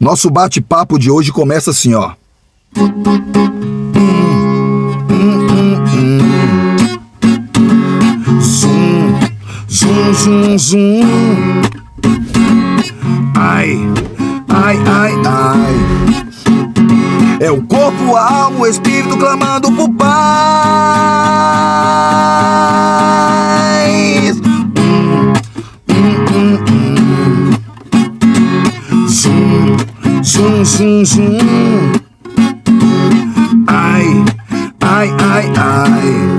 Nosso bate-papo de hoje começa assim, ó. Zum, zum, zum, zum. Ai, ai, ai, ai. É o corpo, a alma, o espírito clamando por paz. Zum, zum, zum, zum. Ai, ai, ai, ai.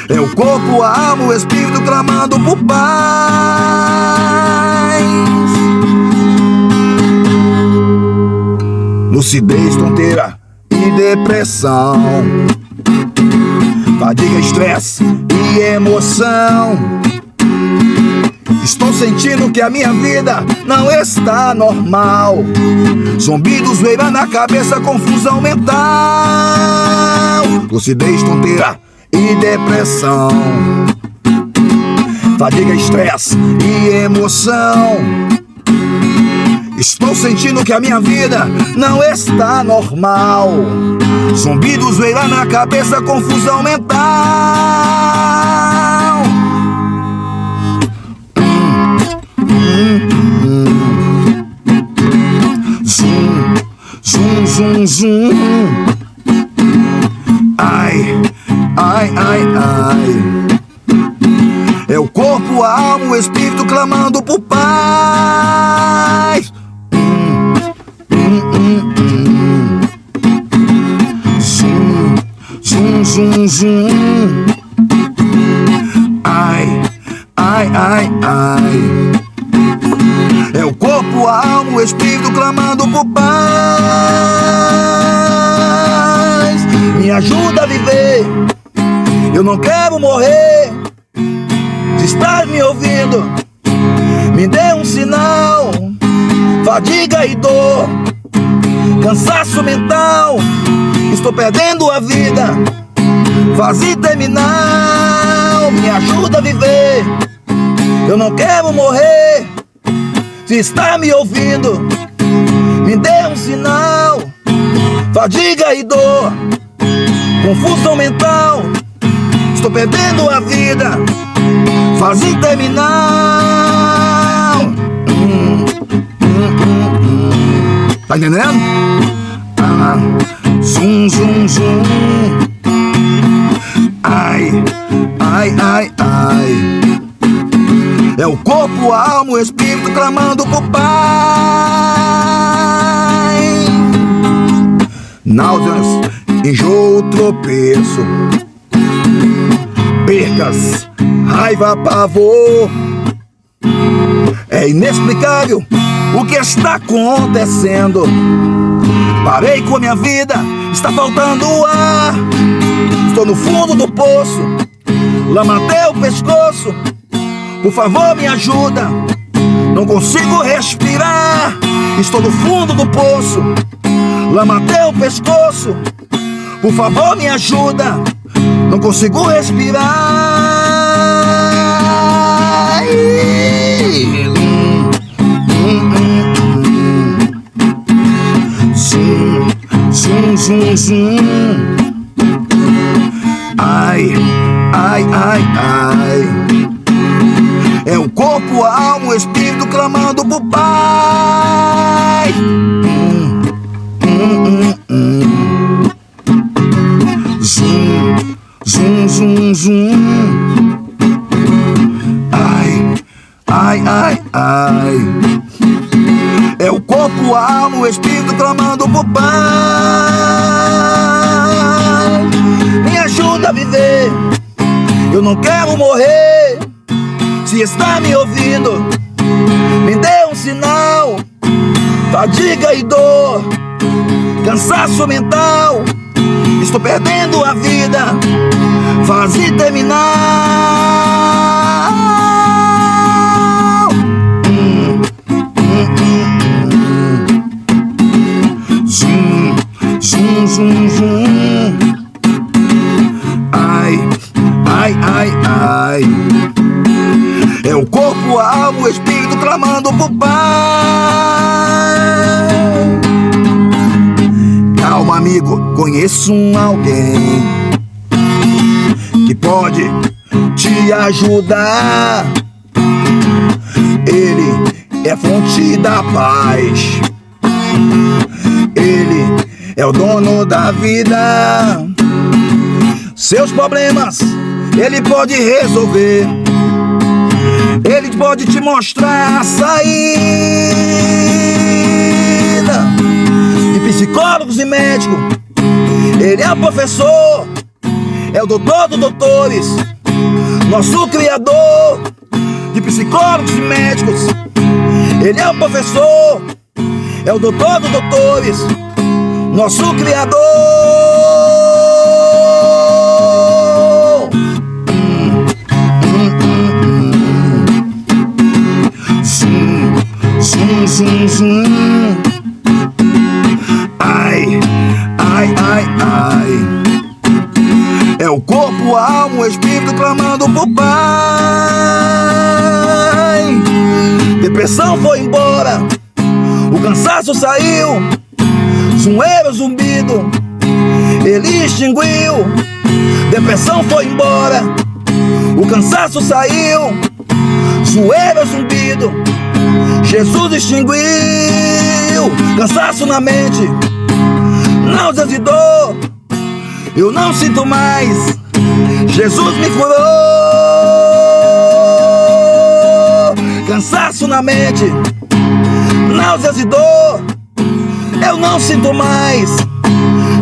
É o corpo, a alma, o espírito clamando por paz. Lucidez, tonteira e depressão, fadiga, estresse e emoção. Estou sentindo que a minha vida não está normal. Zumbido, zoeira na cabeça, confusão mental. Lucidez, tonteira e depressão, fadiga, estresse e emoção. Estou sentindo que a minha vida não está normal. Zumbido, zoeira na cabeça, confusão mental. Zum, zum, zum, zum. Ai, ai, ai, ai. É o corpo, a alma, o espírito clamando por paz. Zum, zum, zum, zum. Ai, ai, ai, ai. É o corpo, a alma, o espírito clamando por paz. Me ajuda a viver, eu não quero morrer. Se estás me ouvindo, me dê um sinal. Fadiga e dor, cansaço mental, estou perdendo a vida, fase terminal. Me ajuda a viver, eu não quero morrer. Se está me ouvindo, me dê um sinal. Fadiga e dor, confusão mental, estou perdendo a vida, fase terminal. Tá entendendo? Zum, zum, zum. Ai, ai, ai, ai. É o corpo, a alma, o espírito clamando por paz. Náuseas, enjoo, tropeço, percas, raiva, pavor. É inexplicável o que está acontecendo. Parei com a minha vida, está faltando ar. Estou no fundo do poço, lama até o pescoço. Por favor, me ajuda, não consigo respirar. Estou no fundo do poço, lama até o pescoço. Por favor, me ajuda, não consigo respirar. Zum, zum, zum, zum. Ai, ai, ai, ai. É o corpo, a alma, o espírito clamando por paz. Zum, zum, zum, zum. Ai, ai, ai, ai. É o corpo, a alma, o espírito clamando por paz. Me ajuda a viver, eu não quero morrer. Se está me ouvindo, me dê um sinal. Fadiga e dor, cansaço mental, estou perdendo a vida, fase terminal. Zum, zum, zum, zum. Ai, ai, ai, ai. É o corpo, a alma, o espírito clamando por paz. conheço alguém que pode te ajudar. Ele é fonte da paz, ele é o dono da vida. Seus problemas ele pode resolver, ele pode te mostrar a saída. De psicólogos e médicos, ele é o professor, é o doutor dos doutores, nosso criador. De psicólogos e médicos, ele é o professor, é o doutor dos doutores, nosso criador. Zum, zum. Ai, ai, ai, ai. É o corpo, a alma, o espírito clamando por Pai. Depressão foi embora, o cansaço saiu, zoeiro, zumbido, ele extinguiu. Depressão foi embora, o cansaço saiu, zoeiro, zumbido, Jesus extinguiu. Cansaço na mente, náuseas e dor, eu não sinto mais, Jesus me curou. Cansaço na mente, náuseas e dor, eu não sinto mais,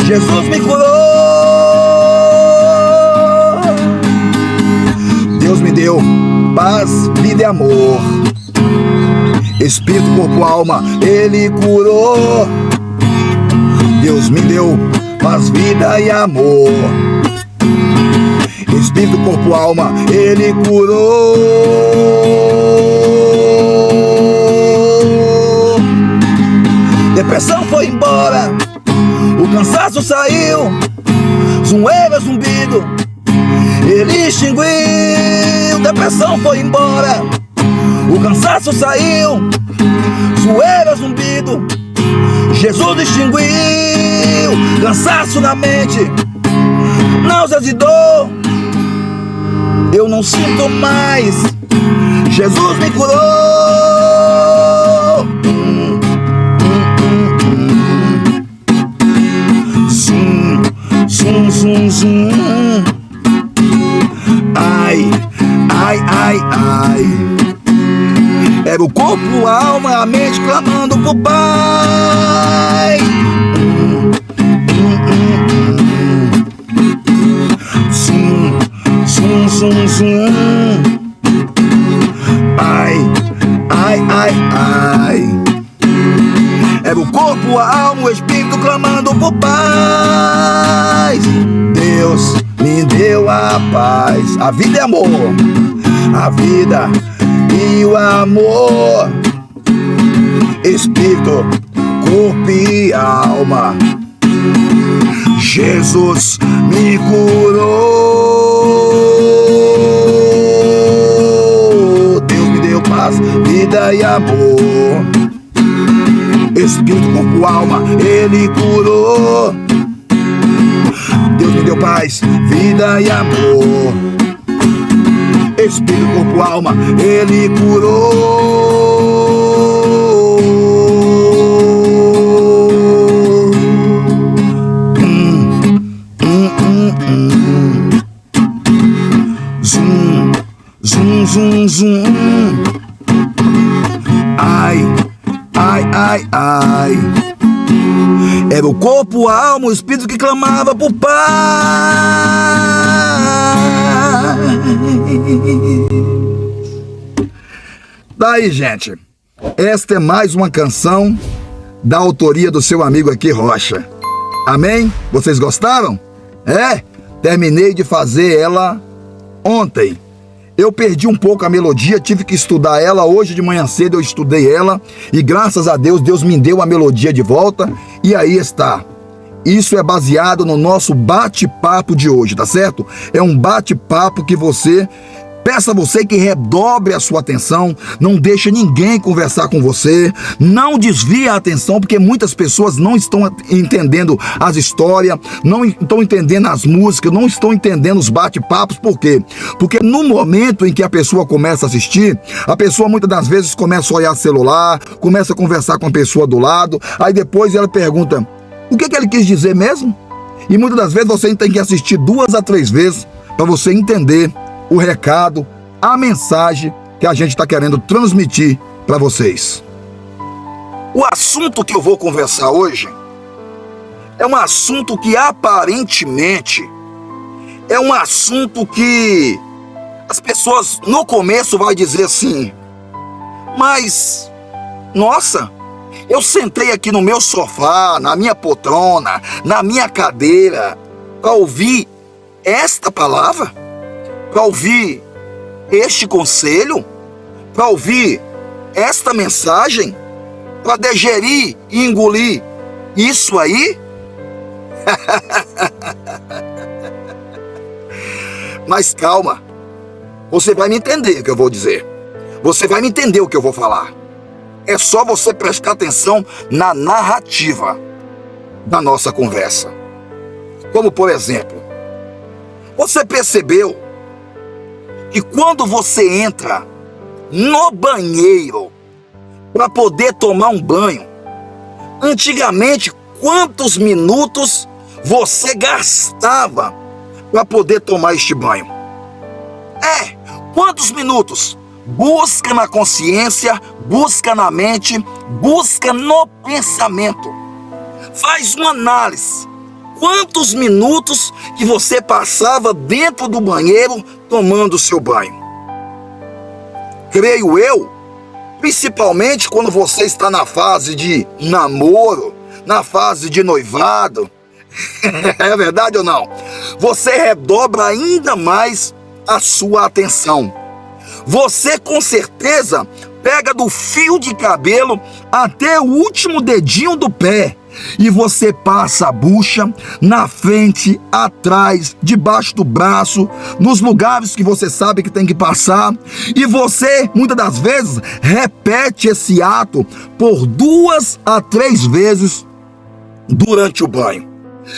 Jesus me curou. Deus me deu paz, vida e amor, espírito, corpo, alma, ele curou. Deus me deu paz, vida e amor, espírito, corpo, alma, ele curou. Depressão foi embora, o cansaço saiu, zoeiro, zumbido, ele extinguiu. Depressão foi embora, o cansaço saiu, zoeiro, zumbido, Jesus extinguiu. Cansaço na mente, náuseas e dor, eu não sinto mais, Jesus me curou. Zum, zum, zum, zum. Ai, ai, ai, ai. Era o corpo, a alma, a mente clamando por Pai. Zum, zum, zum, zum. Ai, ai, ai, ai. Era o corpo, a alma, o espírito clamando por paz. Deus me deu a paz, a vida é amor, a vida e o amor, espírito, corpo e alma. Jesus me curou. Deus me deu paz, vida e amor, espírito, corpo, alma, ele curou. Deus me deu paz, vida e amor, espírito, corpo, alma, ele curou. Zum, zum, zum, zum. Ai, ai, ai, ai. Era o corpo, a alma, o espírito que clamava por Pai. Daí, gente, esta é mais uma canção da autoria do seu amigo aqui, Rocha. Amém? Vocês gostaram? Terminei de fazer ela ontem. Eu perdi um pouco a melodia, tive que estudar ela. Hoje de manhã cedo eu estudei ela e graças a Deus, Deus me deu a melodia de volta. E aí está. Isso é baseado no nosso bate-papo de hoje, tá certo? É um bate-papo que você Peço a você que redobre a sua atenção, não deixe ninguém conversar com você, não desvie a atenção, porque muitas pessoas não estão entendendo as histórias, não estão entendendo as músicas, não estão entendendo os bate-papos. Por quê? Porque no momento em que a pessoa começa a assistir, a pessoa muitas das vezes começa a olhar o celular, começa a conversar com a pessoa do lado, aí depois ela pergunta, o que ele quis dizer mesmo? E muitas das vezes você tem que assistir 2 a 3 vezes para você entender o recado, a mensagem que a gente está querendo transmitir para vocês. O assunto que eu vou conversar hoje é um assunto que aparentemente é um assunto que as pessoas no começo vão dizer assim, mas, nossa, eu sentei aqui no meu sofá, na minha poltrona, na minha cadeira, para ouvir esta palavra, para ouvir este conselho, para ouvir esta mensagem, para digerir e engolir isso aí? Mas calma, você vai me entender o que eu vou dizer, você vai me entender o que eu vou falar. É só você prestar atenção na narrativa da nossa conversa. Como por exemplo, você percebeu que quando você entra no banheiro para poder tomar um banho, antigamente quantos minutos você gastava para poder tomar este banho? Quantos minutos? Busca na consciência, busca na mente, busca no pensamento. Faz uma análise. Quantos minutos que você passava dentro do banheiro tomando seu banho? Creio eu, principalmente quando você está na fase de namoro, na fase de noivado, é verdade ou não? Você redobra ainda mais a sua atenção. Você com certeza pega do fio de cabelo até o último dedinho do pé e você passa a bucha na frente, atrás, debaixo do braço, nos lugares que você sabe que tem que passar, e você muitas das vezes repete esse ato por 2 a 3 vezes durante o banho.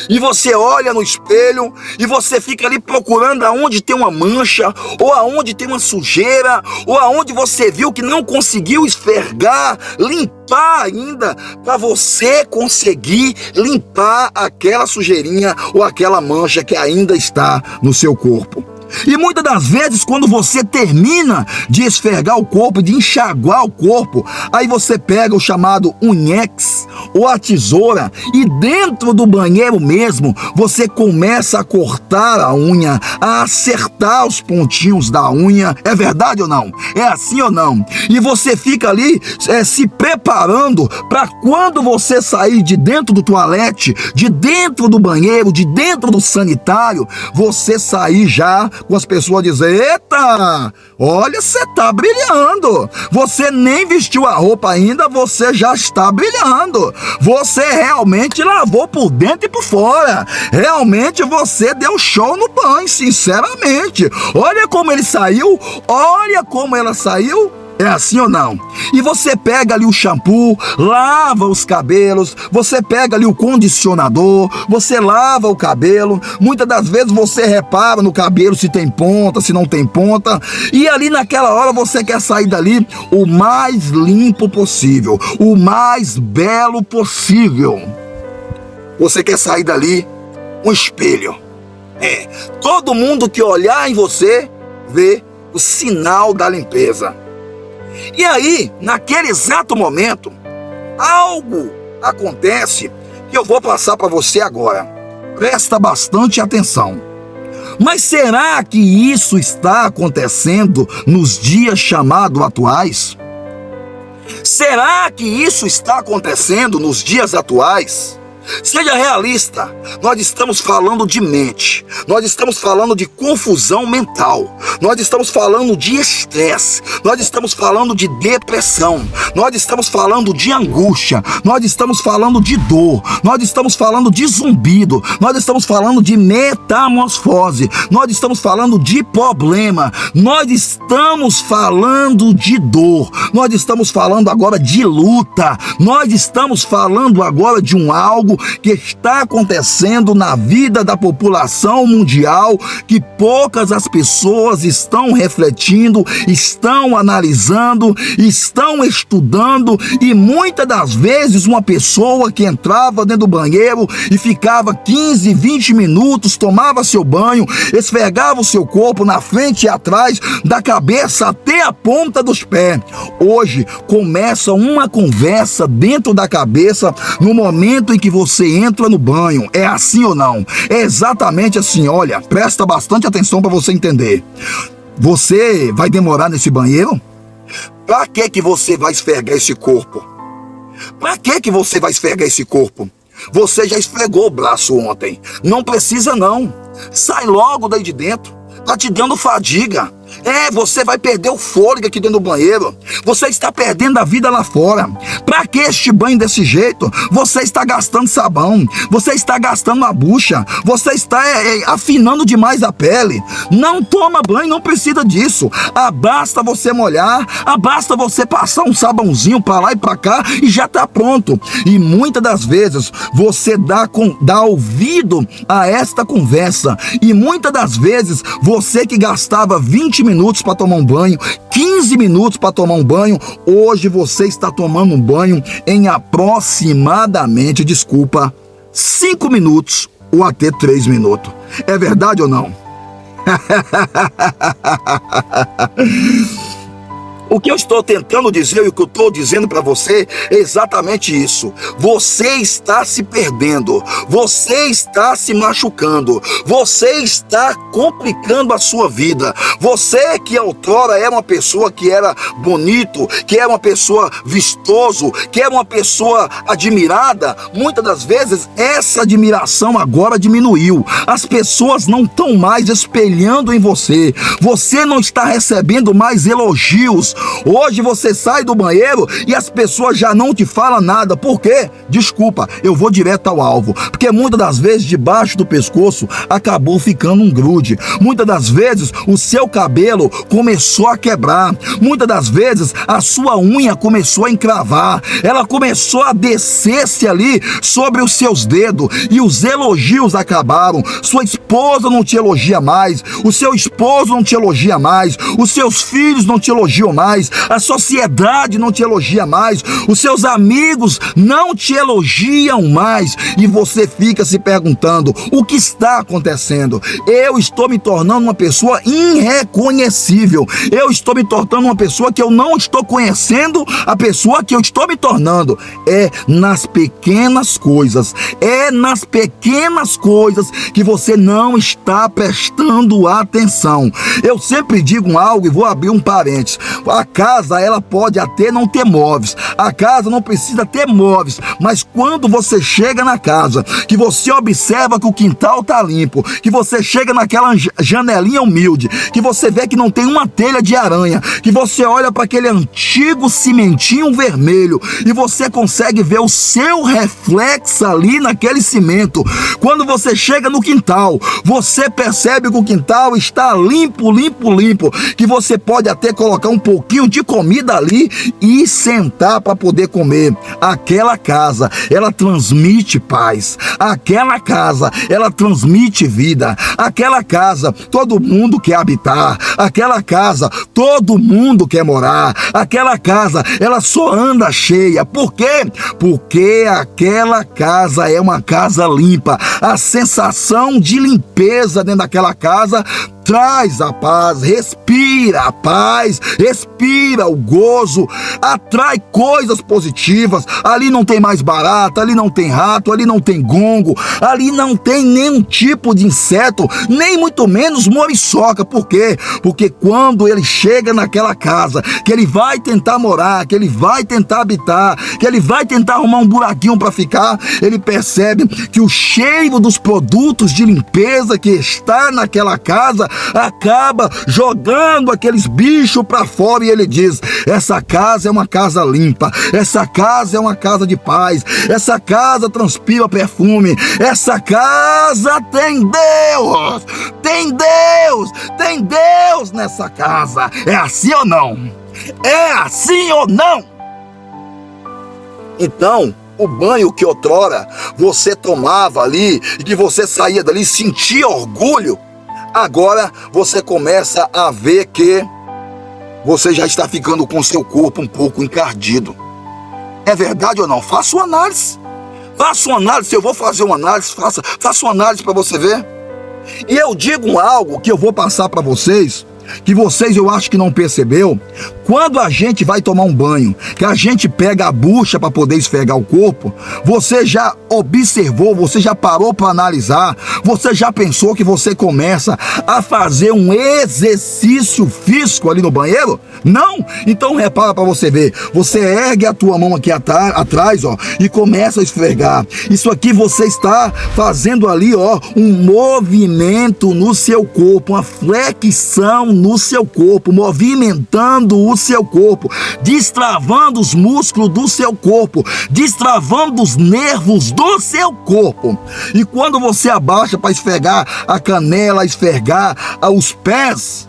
E você olha no espelho e você fica ali procurando aonde tem uma mancha, ou aonde tem uma sujeira, ou aonde você viu que não conseguiu esfregar, limpar ainda, para você conseguir limpar aquela sujeirinha ou aquela mancha que ainda está no seu corpo. E muitas das vezes, quando você termina de esfregar o corpo, de enxaguar o corpo, aí você pega o chamado unhex ou a tesoura e dentro do banheiro mesmo, você começa a cortar a unha, a acertar os pontinhos da unha. É verdade ou não? É assim ou não? E você fica ali se preparando para quando você sair de dentro do toalete, de dentro do banheiro, de dentro do sanitário, você sair já com as pessoas dizendo, eita, olha, você tá brilhando, você nem vestiu a roupa ainda, você já está brilhando, você realmente lavou por dentro e por fora, realmente você deu show no banho, sinceramente, olha como ele saiu, olha como ela saiu. É assim ou não? E você pega ali o shampoo, lava os cabelos, você pega ali o condicionador, você lava o cabelo, muitas das vezes você repara no cabelo se tem ponta, se não tem ponta, e ali naquela hora você quer sair dali o mais limpo possível, o mais belo possível. Você quer sair dali um espelho. Todo mundo que olhar em você vê o sinal da limpeza. E aí, naquele exato momento, algo acontece que eu vou passar para você agora. Presta bastante atenção. Mas será que isso está acontecendo nos dias chamados atuais? Será que isso está acontecendo nos dias atuais? Seja realista. Nós estamos falando de mente, nós estamos falando de confusão mental, nós estamos falando de estresse, nós estamos falando de depressão, nós estamos falando de angústia, nós estamos falando de dor, nós estamos falando de zumbido, nós estamos falando de metamorfose, nós estamos falando de problema, nós estamos falando de dor, nós estamos falando agora de luta, nós estamos falando agora de algo que está acontecendo na vida da população mundial, que poucas as pessoas estão refletindo, estão analisando, estão estudando, e muitas das vezes uma pessoa que entrava dentro do banheiro e ficava 15, 20 minutos, tomava seu banho, esfregava o seu corpo na frente e atrás, da cabeça até a ponta dos pés. Hoje começa uma conversa dentro da cabeça no momento em que você entra no banho. É assim ou não? É exatamente assim. Olha, presta bastante atenção para você entender. Você vai demorar nesse banheiro? Para que você vai esfregar esse corpo? Para que você vai esfregar esse corpo? Você já esfregou o braço ontem. Não precisa não. Sai logo daí de dentro. Tá te dando fadiga. Você vai perder o fôlego aqui dentro do banheiro. Você está perdendo a vida lá fora. Pra que este banho desse jeito? Você está gastando sabão, você está gastando a bucha, você está afinando demais a pele. Não toma banho, não precisa disso. Basta você molhar, basta você passar um sabãozinho pra lá e pra cá e já tá pronto. E muitas das vezes você dá ouvido a esta conversa, e muitas das vezes você que gastava 20 minutos para tomar um banho, 15 minutos para tomar um banho, hoje você está tomando um banho em aproximadamente, 5 minutos ou até 3 minutos. É verdade ou não? O que eu estou tentando dizer e o que eu estou dizendo para você é exatamente isso. Você está se perdendo, você está se machucando, você está complicando a sua vida. Você que outrora era uma pessoa que era bonito, que era uma pessoa vistoso, que era uma pessoa admirada, muitas das vezes essa admiração agora diminuiu. As pessoas não estão mais espelhando em você, você não está recebendo mais elogios. Hoje você sai do banheiro e as pessoas já não te falam nada. Por quê? Desculpa, eu vou direto ao alvo. Porque muitas das vezes debaixo do pescoço acabou ficando um grude. Muitas das vezes o seu cabelo começou a quebrar. Muitas das vezes a sua unha começou a encravar. Ela começou a descer-se ali sobre os seus dedos e os elogios acabaram. Sua esposa não te elogia mais, o seu esposo não te elogia mais, os seus filhos não te elogiam mais, a sociedade não te elogia mais, os seus amigos não te elogiam mais, e você fica se perguntando: o que está acontecendo? Eu estou me tornando uma pessoa irreconhecível, eu estou me tornando uma pessoa que eu não estou conhecendo a pessoa que eu estou me tornando. É nas pequenas coisas, que você não está prestando atenção. Eu sempre digo algo e vou abrir um parênteses. A casa, ela pode até não ter móveis, a casa não precisa ter móveis, mas quando você chega na casa, que você observa que o quintal tá limpo, que você chega naquela janelinha humilde, que você vê que não tem uma telha de aranha, que você olha para aquele antigo cimentinho vermelho e você consegue ver o seu reflexo ali naquele cimento. Quando você chega no quintal, você percebe que o quintal está limpo, que você pode até colocar um pouquinho de comida ali e sentar para poder comer. Aquela casa, ela transmite paz. Aquela casa, ela transmite vida. Aquela casa, todo mundo quer habitar. Aquela casa, todo mundo quer morar. Aquela casa, ela só anda cheia. Por quê? Porque aquela casa é uma casa limpa. A sensação de limpeza dentro daquela casa traz a paz, respira a paz, respira o gozo, atrai coisas positivas. Ali não tem mais barata, ali não tem rato, ali não tem gongo, ali não tem nenhum tipo de inseto, nem muito menos muriçoca. Por quê? Porque quando ele chega naquela casa, que ele vai tentar morar, que ele vai tentar habitar, que ele vai tentar arrumar um buraquinho para ficar, ele percebe que o cheiro dos produtos de limpeza que está naquela casa acaba jogando aqueles bichos para fora, e ele diz: essa casa é uma casa limpa, essa casa é uma casa de paz, essa casa transpira perfume, essa casa tem Deus, tem Deus, tem Deus nessa casa. É assim ou não? É assim ou não? Então, o banho que outrora você tomava ali e que você saía dali e sentia orgulho, agora você começa a ver que você já está ficando com seu corpo um pouco encardido. É verdade ou não? Faça uma análise. Faça uma análise. Se eu vou fazer uma análise, faça uma análise para você ver. E eu digo algo que eu vou passar para vocês, que vocês eu acho que não percebeu. Quando a gente vai tomar um banho, que a gente pega a bucha para poder esfregar o corpo, você já observou, você já parou para analisar, você já pensou que você começa a fazer um exercício físico ali no banheiro? Não? Então repara para você ver, você ergue a tua mão aqui atrás, ó, e começa a esfregar. Isso aqui você está fazendo ali, ó, um movimento no seu corpo, uma flexão no seu corpo, movimentando o seu corpo, destravando os músculos do seu corpo, destravando os nervos do seu corpo. E quando você abaixa para esfregar a canela, esfregar os pés,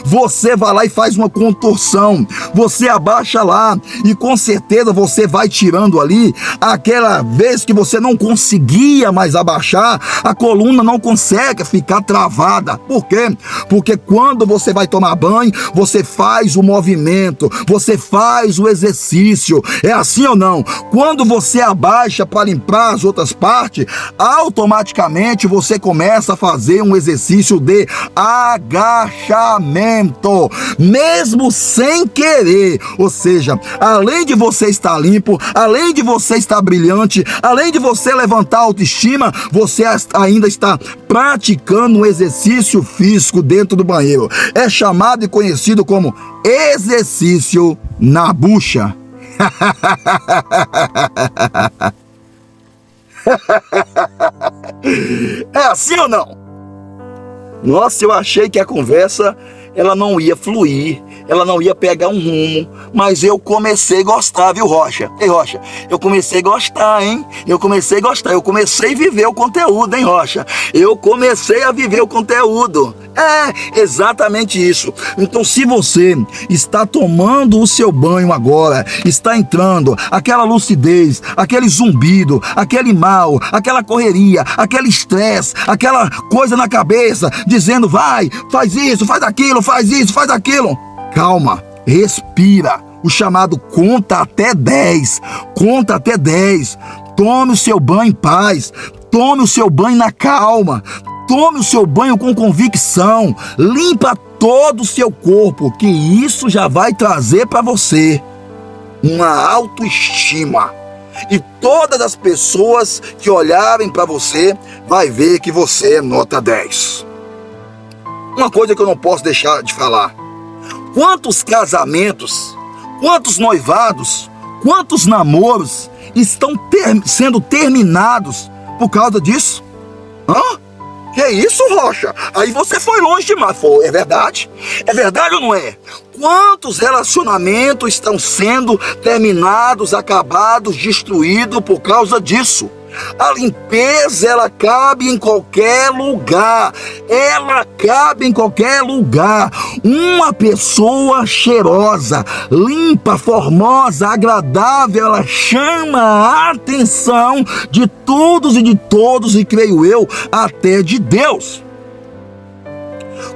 você vai lá e faz uma contorção, você abaixa lá e com certeza você vai tirando ali aquela vez que você não conseguia mais abaixar, a coluna não consegue ficar travada. Por quê? Porque quando você vai tomar banho, você faz o movimento, você faz o exercício. É assim ou não? Quando você abaixa para limpar as outras partes, automaticamente você começa a fazer um exercício de agachamento, mesmo sem querer. Ou seja, além de você estar limpo, além de você estar brilhante, além de você levantar a autoestima, você ainda está praticando um exercício físico dentro do banheiro. É chamado e conhecido como exercício na bucha. É assim ou não? Nossa, eu achei que a conversa ela não ia fluir, ela não ia pegar um rumo, mas eu comecei a gostar, viu, Rocha? Ei, Rocha, eu comecei a gostar, hein? Eu comecei a viver o conteúdo, hein, Rocha? Eu comecei a viver o conteúdo. É exatamente isso. Então, se você está tomando o seu banho agora, está entrando aquela lucidez, aquele zumbido, aquele mal, aquela correria, aquele estresse, aquela coisa na cabeça, dizendo: vai, faz isso, faz aquilo, faz isso, faz aquilo. Calma, respira. O chamado conta até 10. Conta até 10. Tome o seu banho em paz. Tome o seu banho na calma. Tome o seu banho com convicção, limpa todo o seu corpo, que isso já vai trazer para você uma autoestima. E todas as pessoas que olharem para você vai ver que você é nota 10. Uma coisa que eu não posso deixar de falar: quantos casamentos, quantos noivados, quantos namoros estão sendo terminados por causa disso? Hã? Que isso, Rocha? Aí você foi longe demais. Foi, é verdade? É verdade ou não é? Quantos relacionamentos estão sendo terminados, acabados, destruídos por causa disso? A limpeza, ela cabe em qualquer lugar. Ela cabe em qualquer lugar. Uma pessoa cheirosa, limpa, formosa, agradável, ela chama a atenção de todos e creio eu, até de Deus.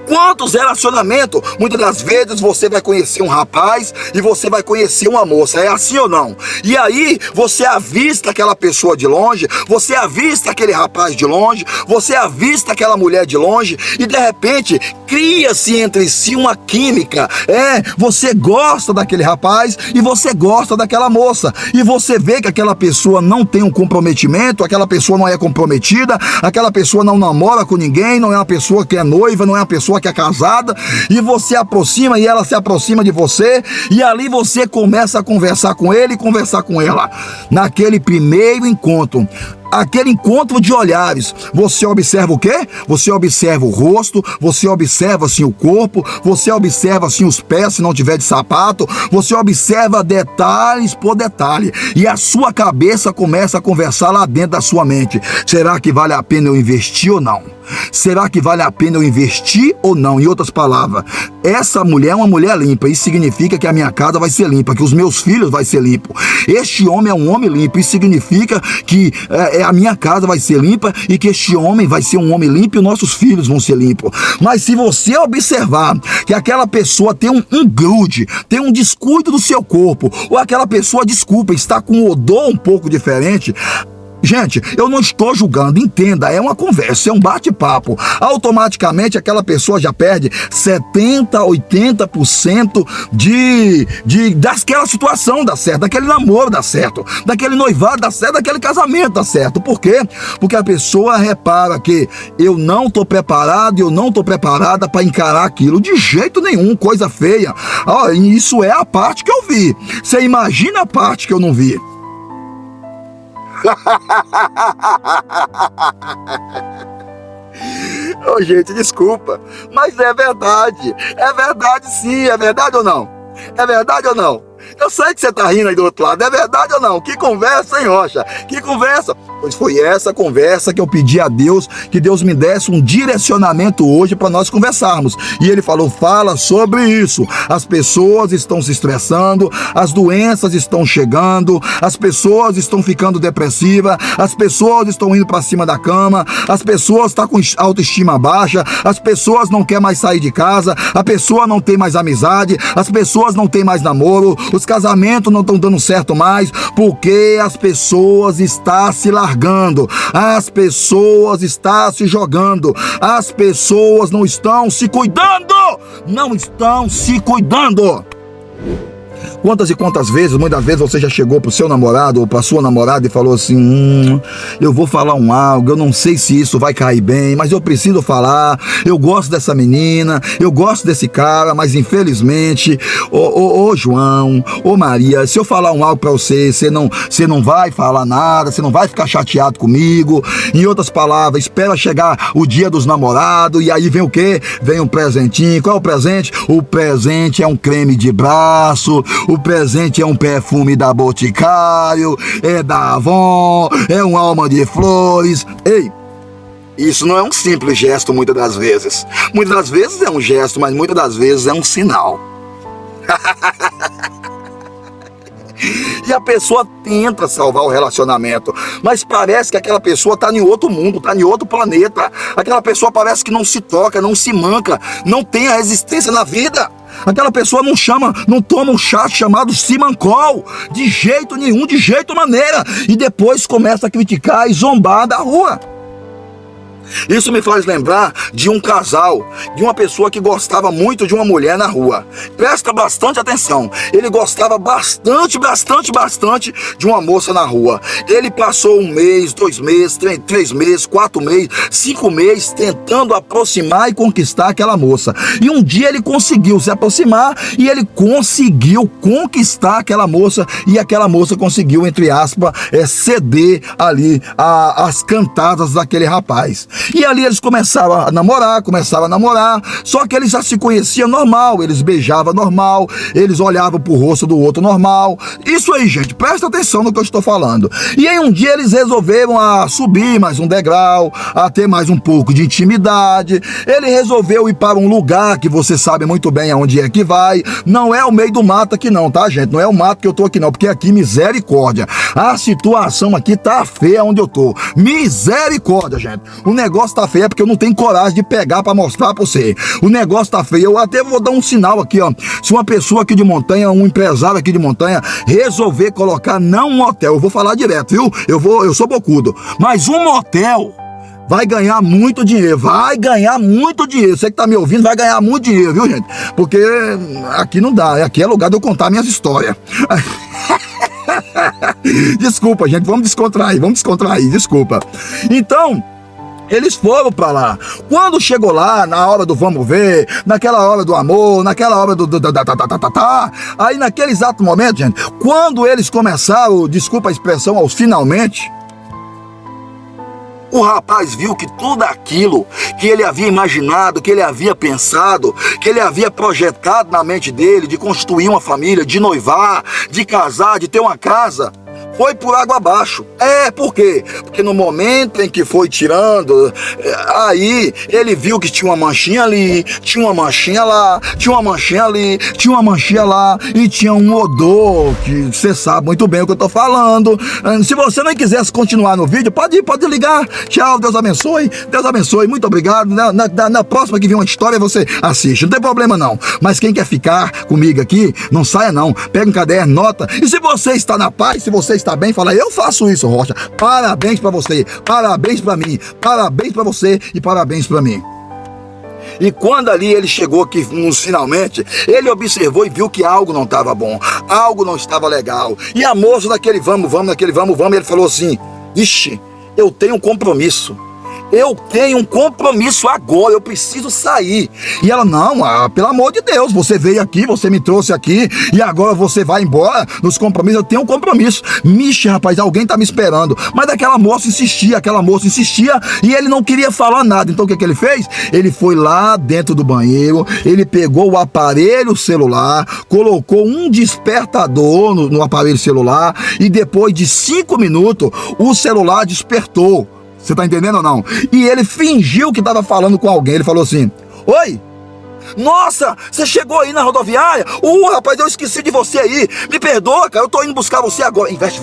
Quantos relacionamentos, muitas das vezes você vai conhecer um rapaz e você vai conhecer uma moça, é assim ou não? E aí você avista aquela pessoa de longe, você avista aquele rapaz de longe, você avista aquela mulher de longe e de repente cria-se entre si uma química. Você gosta daquele rapaz e você gosta daquela moça e você vê que aquela pessoa não tem um comprometimento, aquela pessoa não é comprometida, aquela pessoa não namora com ninguém, não é uma pessoa que é noiva, não é uma pessoa que é casada, e você aproxima e ela se aproxima de você, e ali você começa a conversar com ele e conversar com ela. Naquele primeiro encontro, aquele encontro de olhares, você observa o quê? Você observa o rosto, você observa assim o corpo, você observa assim os pés se não tiver de sapato, você observa detalhes por detalhe, e a sua cabeça começa a conversar lá dentro da sua mente. Será que vale a pena eu investir ou não? Será que vale a pena eu investir ou não? Em outras palavras, essa mulher é uma mulher limpa, isso significa que a minha casa vai ser limpa, que os meus filhos vai ser limpo. Este homem é um homem limpo, isso significa que a minha casa vai ser limpa e que este homem vai ser um homem limpo e os nossos filhos vão ser limpos. Mas se você observar que aquela pessoa tem um grude, tem um descuido do seu corpo, ou aquela pessoa, desculpa, está com um odor um pouco diferente, gente, eu não estou julgando, entenda, é uma conversa, é um bate-papo. Automaticamente aquela pessoa já perde 70%, 80% daquela situação dá certo, daquele namoro dá certo, daquele noivado dá certo, daquele casamento dá certo. Por quê? Porque a pessoa repara que eu não estou preparado, eu não estou preparada para encarar aquilo de jeito nenhum, coisa feia. Isso é a parte que eu vi. Você imagina a parte que eu não vi. Gente, desculpa, mas é verdade sim, é verdade ou não? É verdade ou não? Eu sei que você tá rindo aí do outro lado, é verdade ou não? Que conversa, hein, Rocha? Que conversa? Pois foi essa conversa que eu pedi a Deus, que Deus me desse um direcionamento hoje para nós conversarmos. E Ele falou, fala sobre isso. As pessoas estão se estressando, as doenças estão chegando, as pessoas estão ficando depressivas, as pessoas estão indo para cima da cama, as pessoas estão com autoestima baixa, as pessoas não querem mais sair de casa, a pessoa não tem mais amizade, as pessoas não têm mais namoro, os casamentos não estão dando certo mais, porque as pessoas estão se largando, as pessoas estão se jogando, as pessoas não estão se cuidando, não estão se cuidando. Quantas e quantas vezes, muitas vezes você já chegou pro seu namorado ou pra sua namorada e falou assim, eu vou falar algo, eu não sei se isso vai cair bem, mas eu preciso falar, eu gosto dessa menina, eu gosto desse cara, mas infelizmente, ô João, ô Maria, se eu falar algo pra você não vai falar nada, você não vai ficar chateado comigo. Em outras palavras, espera chegar o dia dos namorados e aí vem o quê? Vem um presentinho. Qual é o presente? O presente é um creme de braço, o presente é um perfume da Boticário, é da Avon, é um alma de flores. Ei, isso não é um simples gesto muitas das vezes. Muitas das vezes é um gesto, mas muitas das vezes é um sinal. E a pessoa tenta salvar o relacionamento, mas parece que aquela pessoa está em outro mundo, está em outro planeta. Aquela pessoa parece que não se toca, não se manca, não tem a existência na vida. Aquela pessoa não toma um chá chamado Simancol, de jeito nenhum, de jeito maneira, e depois começa a criticar e zombar da rua. Isso me faz lembrar de um casal, de uma pessoa que gostava muito de uma mulher na rua. Presta bastante atenção. Ele gostava bastante de uma moça na rua. Ele passou 1 mês, 2 meses, 3 meses, 4 meses, 5 meses tentando aproximar e conquistar aquela moça. E um dia ele conseguiu se aproximar e ele conseguiu conquistar aquela moça, e aquela moça conseguiu, entre aspas, ceder ali as cantadas daquele rapaz. E ali eles começaram a namorar, só que eles já se conheciam normal, eles beijavam normal, eles olhavam pro rosto do outro normal. Isso aí, gente, presta atenção no que eu estou falando. E aí um dia eles resolveram subir mais um degrau, a ter mais um pouco de intimidade. Ele resolveu ir para um lugar que você sabe muito bem aonde é que vai. Não é o meio do mato aqui não, tá, gente? Não é o mato que eu tô aqui não, porque aqui, misericórdia, a situação aqui tá feia onde eu tô. Misericórdia, gente. O negócio negócio tá feio, é porque eu não tenho coragem de pegar pra mostrar pra você. O negócio tá feio. Eu até vou dar um sinal aqui, ó. Se uma pessoa aqui de Montanha, um empresário aqui de Montanha, resolver colocar não um hotel, eu vou falar direto, viu? Eu sou bocudo. Mas um motel vai ganhar muito dinheiro, vai ganhar muito dinheiro. Você que tá me ouvindo vai ganhar muito dinheiro, viu, gente? Porque aqui não dá, aqui é lugar de eu contar minhas histórias. Desculpa, gente, vamos descontrair, desculpa. Então, eles foram pra lá. Quando chegou lá, na hora do vamos ver, naquela hora do amor, naquela hora do aí naquele exato momento, gente, quando eles começaram, desculpa a expressão, aos finalmente, o rapaz viu que tudo aquilo que ele havia imaginado, que ele havia pensado, que ele havia projetado na mente dele, de construir uma família, de noivar, de casar, de ter uma casa, foi por água abaixo. Por quê? Porque no momento em que foi tirando, aí ele viu que tinha uma manchinha ali, tinha uma manchinha lá, tinha uma manchinha ali, tinha uma manchinha lá, e tinha um odor, que você sabe muito bem o que eu tô falando. Se você não quisesse continuar no vídeo, pode ligar. Tchau, Deus abençoe, muito obrigado. Na próxima que vier uma história, você assiste, não tem problema não. Mas quem quer ficar comigo aqui, não saia não. Pega um caderno, nota, e se você está na paz, se você está bem, fala, eu faço isso, Rocha. Parabéns pra você, parabéns pra mim, parabéns pra você e parabéns pra mim. E quando ali ele chegou aqui, finalmente, ele observou e viu que algo não estava bom, algo não estava legal. E a moça naquele vamos, ele falou assim, ixi, eu tenho um compromisso. Eu tenho um compromisso agora, eu preciso sair. E ela, não, pelo amor de Deus, você veio aqui, você me trouxe aqui, e agora você vai embora nos compromissos, eu tenho um compromisso. Mixe, rapaz, alguém tá me esperando. Mas aquela moça insistia, e ele não queria falar nada. Então o que ele fez? Ele foi lá dentro do banheiro, ele pegou o aparelho celular, colocou um despertador no aparelho celular, e depois de 5 minutos, o celular despertou. Você tá entendendo ou não? E ele fingiu que tava falando com alguém. Ele falou assim, oi, nossa, você chegou aí na rodoviária? Rapaz, eu esqueci de você aí. Me perdoa, cara, eu tô indo buscar você agora. Veste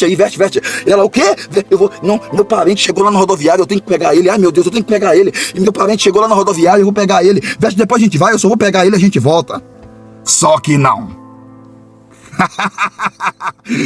aí, veste. Ela, o quê? Eu vou, não, meu parente chegou lá na rodoviária, eu tenho que pegar ele. Ai, meu Deus, eu tenho que pegar ele. E meu parente chegou lá na rodoviária, eu vou pegar ele. Veste, depois a gente vai, eu só vou pegar ele e a gente volta. Só que não.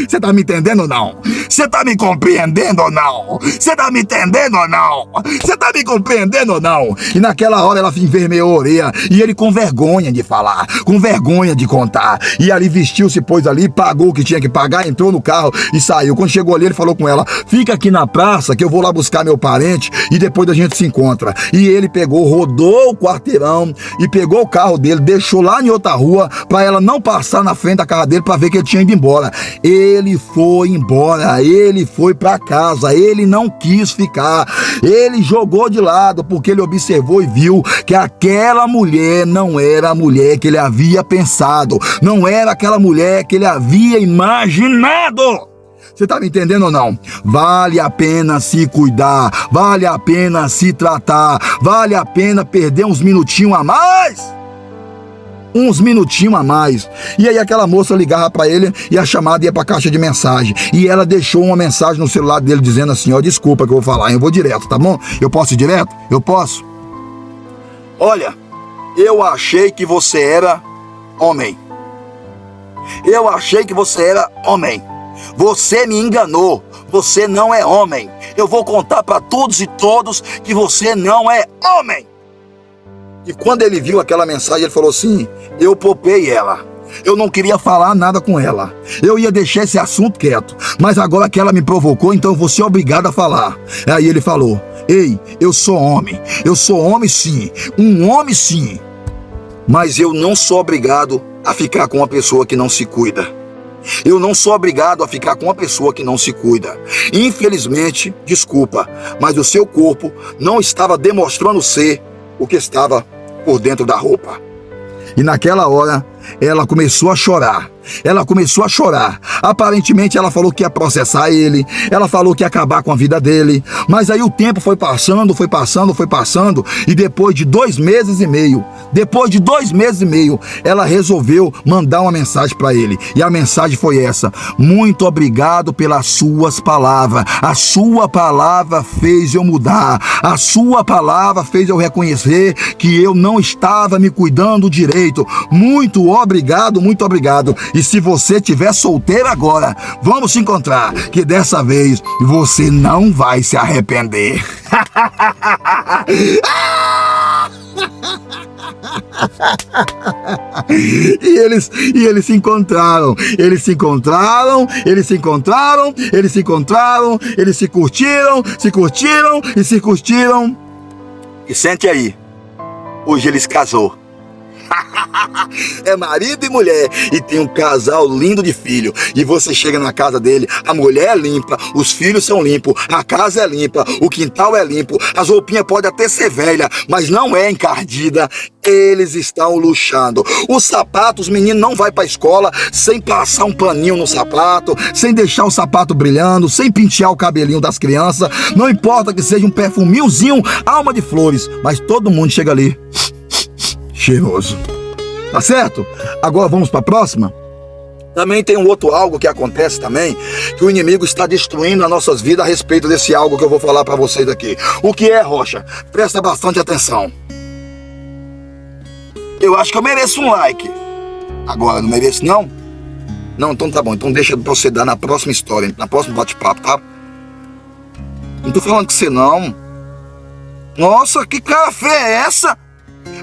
Você tá me entendendo ou não? Você tá me compreendendo ou não? Você tá me entendendo ou não? Você tá me compreendendo ou não? E naquela hora ela envermelhou a orelha e ele com vergonha de falar, com vergonha de contar. E ali vestiu-se, pôs ali, pagou o que tinha que pagar, entrou no carro e saiu. Quando chegou ali ele falou com ela, fica aqui na praça que eu vou lá buscar meu parente e depois a gente se encontra. E ele pegou, rodou o quarteirão e pegou o carro dele, deixou lá em outra rua pra ela não passar na frente da casa dele pra ver que ele tinha ido embora. Ele foi embora, ele foi pra casa, ele não quis ficar, ele jogou de lado porque ele observou e viu que aquela mulher não era a mulher que ele havia pensado, não era aquela mulher que ele havia imaginado. Você tá me entendendo ou não? Vale a pena se cuidar, vale a pena se tratar, vale a pena perder uns minutinhos a mais. E aí aquela moça ligava pra ele e a chamada ia pra caixa de mensagem. E ela deixou uma mensagem no celular dele dizendo assim, ó, desculpa que eu vou falar, eu vou direto, tá bom? Eu posso ir direto? Eu posso? Olha, eu achei que você era homem. Você me enganou. Você não é homem. Eu vou contar pra todos e todos que você não é homem. E quando ele viu aquela mensagem, ele falou assim, eu poupei ela. Eu não queria falar nada com ela. Eu ia deixar esse assunto quieto. Mas agora que ela me provocou, então eu vou ser obrigado a falar. Aí ele falou, ei, eu sou homem sim, um homem sim. Mas eu não sou obrigado a ficar com uma pessoa que não se cuida. Eu não sou obrigado a ficar com uma pessoa que não se cuida. Infelizmente, desculpa, mas o seu corpo não estava demonstrando ser o que estava por dentro da roupa. E naquela hora, ela começou a chorar. Ela começou a chorar. Aparentemente ela falou que ia processar ele, ela falou que ia acabar com a vida dele, mas aí o tempo foi passando, e depois de 2 meses e meio, ela resolveu mandar uma mensagem para ele, e a mensagem foi essa: muito obrigado pelas suas palavras, a sua palavra fez eu mudar, a sua palavra fez eu reconhecer que eu não estava me cuidando direito, muito obrigado. E se você estiver solteiro agora, vamos se encontrar, que dessa vez você não vai se arrepender. E eles se encontraram, eles se curtiram. E sente aí, hoje eles casou. É marido e mulher, e tem um casal lindo de filho. E você chega na casa dele, a mulher é limpa, os filhos são limpos, a casa é limpa, o quintal é limpo, as roupinhas podem até ser velha, mas não é encardida. Eles estão luxando. Os sapatos, os meninos não vai para a escola sem passar um paninho no sapato, sem deixar o sapato brilhando, sem pentear o cabelinho das crianças. Não importa que seja um perfuminhozinho, alma de flores, mas todo mundo chega ali cheiroso. Tá certo? Agora vamos para a próxima. Também tem um outro algo que acontece também, que o inimigo está destruindo as nossas vidas a respeito desse algo que eu vou falar para vocês aqui. O que é, Rocha? Presta bastante atenção. Eu acho que eu mereço um like. Agora, não mereço não? Não, então tá bom. Então deixa eu proceder na próxima história, na próxima bate-papo, tá? Não tô falando com você não. Nossa, que cara feia é essa?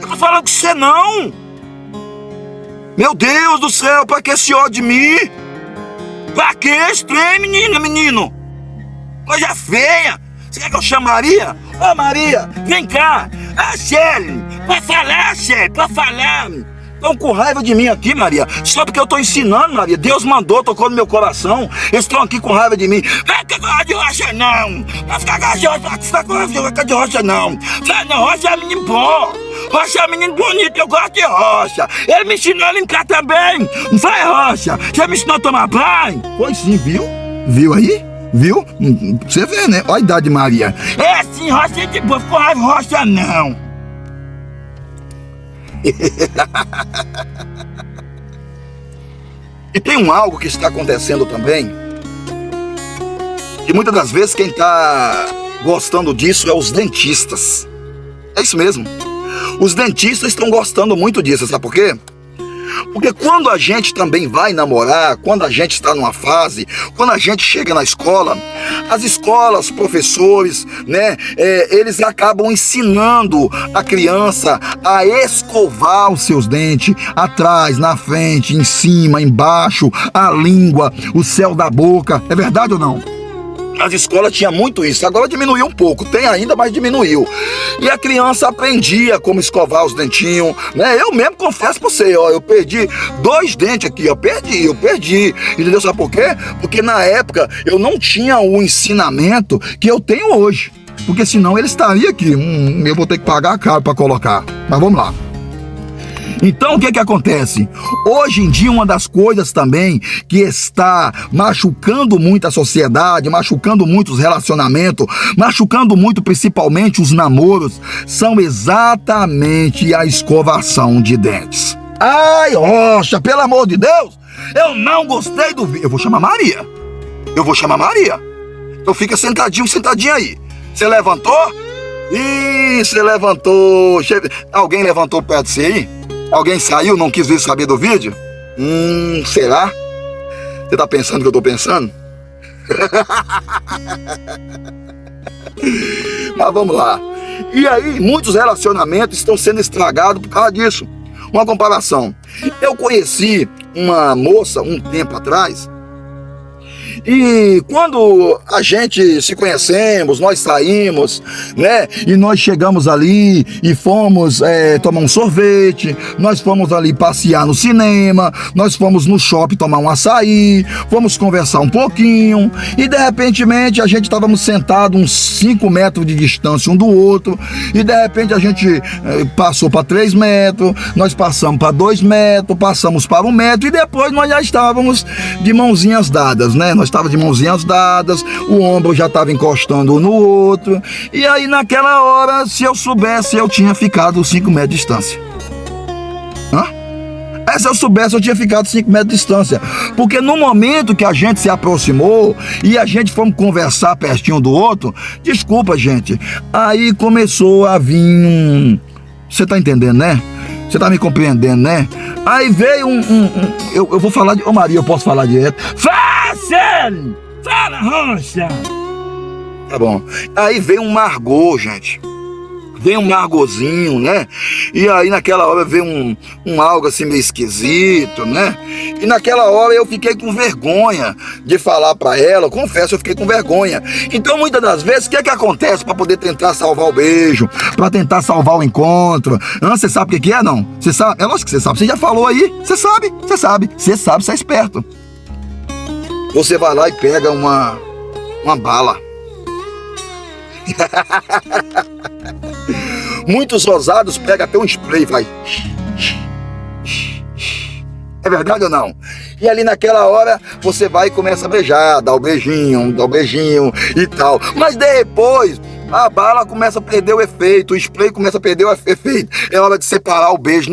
Eu tô falando com você não. Meu Deus do céu, pra que esse ódio de mim? Pra que estranho, menino? Coisa feia. Você quer que eu chame Maria? Ô Maria, vem cá. Ah, Shelly, pra falar, Shelly, pra falar. Estão com raiva de mim aqui, Maria. Só porque eu tô ensinando, Maria. Deus mandou, tocou no meu coração. Eles estão aqui com raiva de mim. Não fica com raiva de Rocha, não. Não fica com raiva de Rocha, não. Rocha é menino bom. Rocha é menino bonito, eu gosto de Rocha. Ele me ensinou a limpar também. Não vai, Rocha? Você me ensinou a tomar banho? Pois sim, viu? Viu aí? Viu? Você vê, né? Olha a idade de Maria. É sim, Rocha é de boa. Ficou raiva de Rocha, não. E tem um algo que está acontecendo também, que muitas das vezes quem está gostando disso é os dentistas. É isso mesmo. Os dentistas estão gostando muito disso, sabe por quê? Porque quando a gente também vai namorar, quando a gente está numa fase, quando a gente chega na escola, as escolas, professores, né, eles acabam ensinando a criança a escovar os seus dentes, atrás, na frente, em cima, embaixo, a língua, o céu da boca. É verdade ou não? As escolas tinham muito isso, agora diminuiu um pouco, tem ainda, mas diminuiu. E a criança aprendia como escovar os dentinhos, né? Eu mesmo confesso pra você, ó, eu perdi 2 dentes aqui, ó, eu perdi. Entendeu? Sabe por quê? Porque na época eu não tinha o ensinamento que eu tenho hoje. Porque senão ele estaria aqui, eu vou ter que pagar caro para colocar. Mas vamos lá. Então o que acontece? Hoje em dia uma das coisas também que está machucando muito a sociedade, machucando muito os relacionamentos, machucando muito principalmente os namoros, são exatamente a escovação de dentes. Ai, Rocha, pelo amor de Deus, eu não gostei do vídeo. Eu vou chamar Maria. Então fica sentadinho aí. Você levantou? Ih, você levantou. Alguém levantou perto de você aí? Alguém saiu, não quis vir saber do vídeo? Será? Você tá pensando que eu tô pensando? Mas vamos lá. E aí, muitos relacionamentos estão sendo estragados por causa disso. Uma comparação. Eu conheci uma moça um tempo atrás, E quando a gente se conhecemos, nós saímos, né? E nós chegamos ali e fomos tomar um sorvete, nós fomos ali passear no cinema, nós fomos no shopping tomar um açaí, fomos conversar um pouquinho e de repentemente a gente estávamos sentados uns 5 metros de distância um do outro e de repente a gente passou para 3 metros, nós passamos para 2 metros, passamos para 1 metro e depois nós já estávamos de mãozinhas dadas, né? Nós estávamos de mãozinhas dadas, o ombro já estava encostando um no outro e aí naquela hora, se eu soubesse, eu tinha ficado 5 metros de distância. Se eu soubesse, eu tinha ficado 5 metros de distância. Porque no momento que a gente se aproximou e a gente fomos conversar pertinho do outro, desculpa, gente, aí começou a vir Você tá entendendo, né? Você tá me compreendendo, né? Aí veio eu vou falar de... Ô Maria, eu posso falar direto? Fala, Rocha! Tá bom. Aí veio um Margot, gente. Veio um Margotzinho, né? E aí naquela hora veio um algo assim meio esquisito, né? E naquela hora eu fiquei com vergonha de falar pra ela, confesso, eu fiquei com vergonha. Então muitas das vezes, o que é que acontece pra poder tentar salvar o beijo, pra tentar salvar o encontro? Você sabe o que é, não? Você sabe? É lógico que você sabe, você já falou aí, você sabe, você é esperto. Você vai lá e pega uma bala. Muitos ousados pegam até um spray e vai. É verdade ou não? E ali naquela hora você vai e começa a beijar, dá o beijinho e tal. Mas depois a bala começa a perder o efeito, o spray começa a perder o efeito. É hora de separar o beijo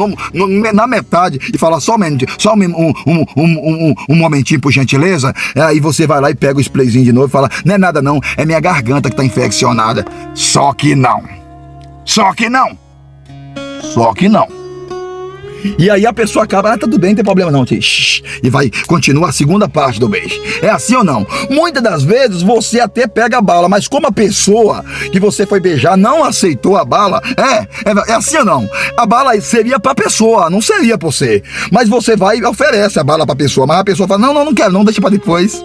na metade e falar só um momentinho, por gentileza. Aí você vai lá e pega o sprayzinho de novo e fala, não é nada não, é minha garganta que tá infeccionada. Só que não. E aí a pessoa acaba, tudo bem, não tem problema não, e vai continuar a segunda parte do beijo. É assim ou não? Muitas das vezes você até pega a bala, mas como a pessoa que você foi beijar não aceitou a bala, é assim ou não? A bala seria pra pessoa, não seria pra você. Mas você vai e oferece a bala pra pessoa, mas a pessoa fala, não quero, não, deixa pra depois.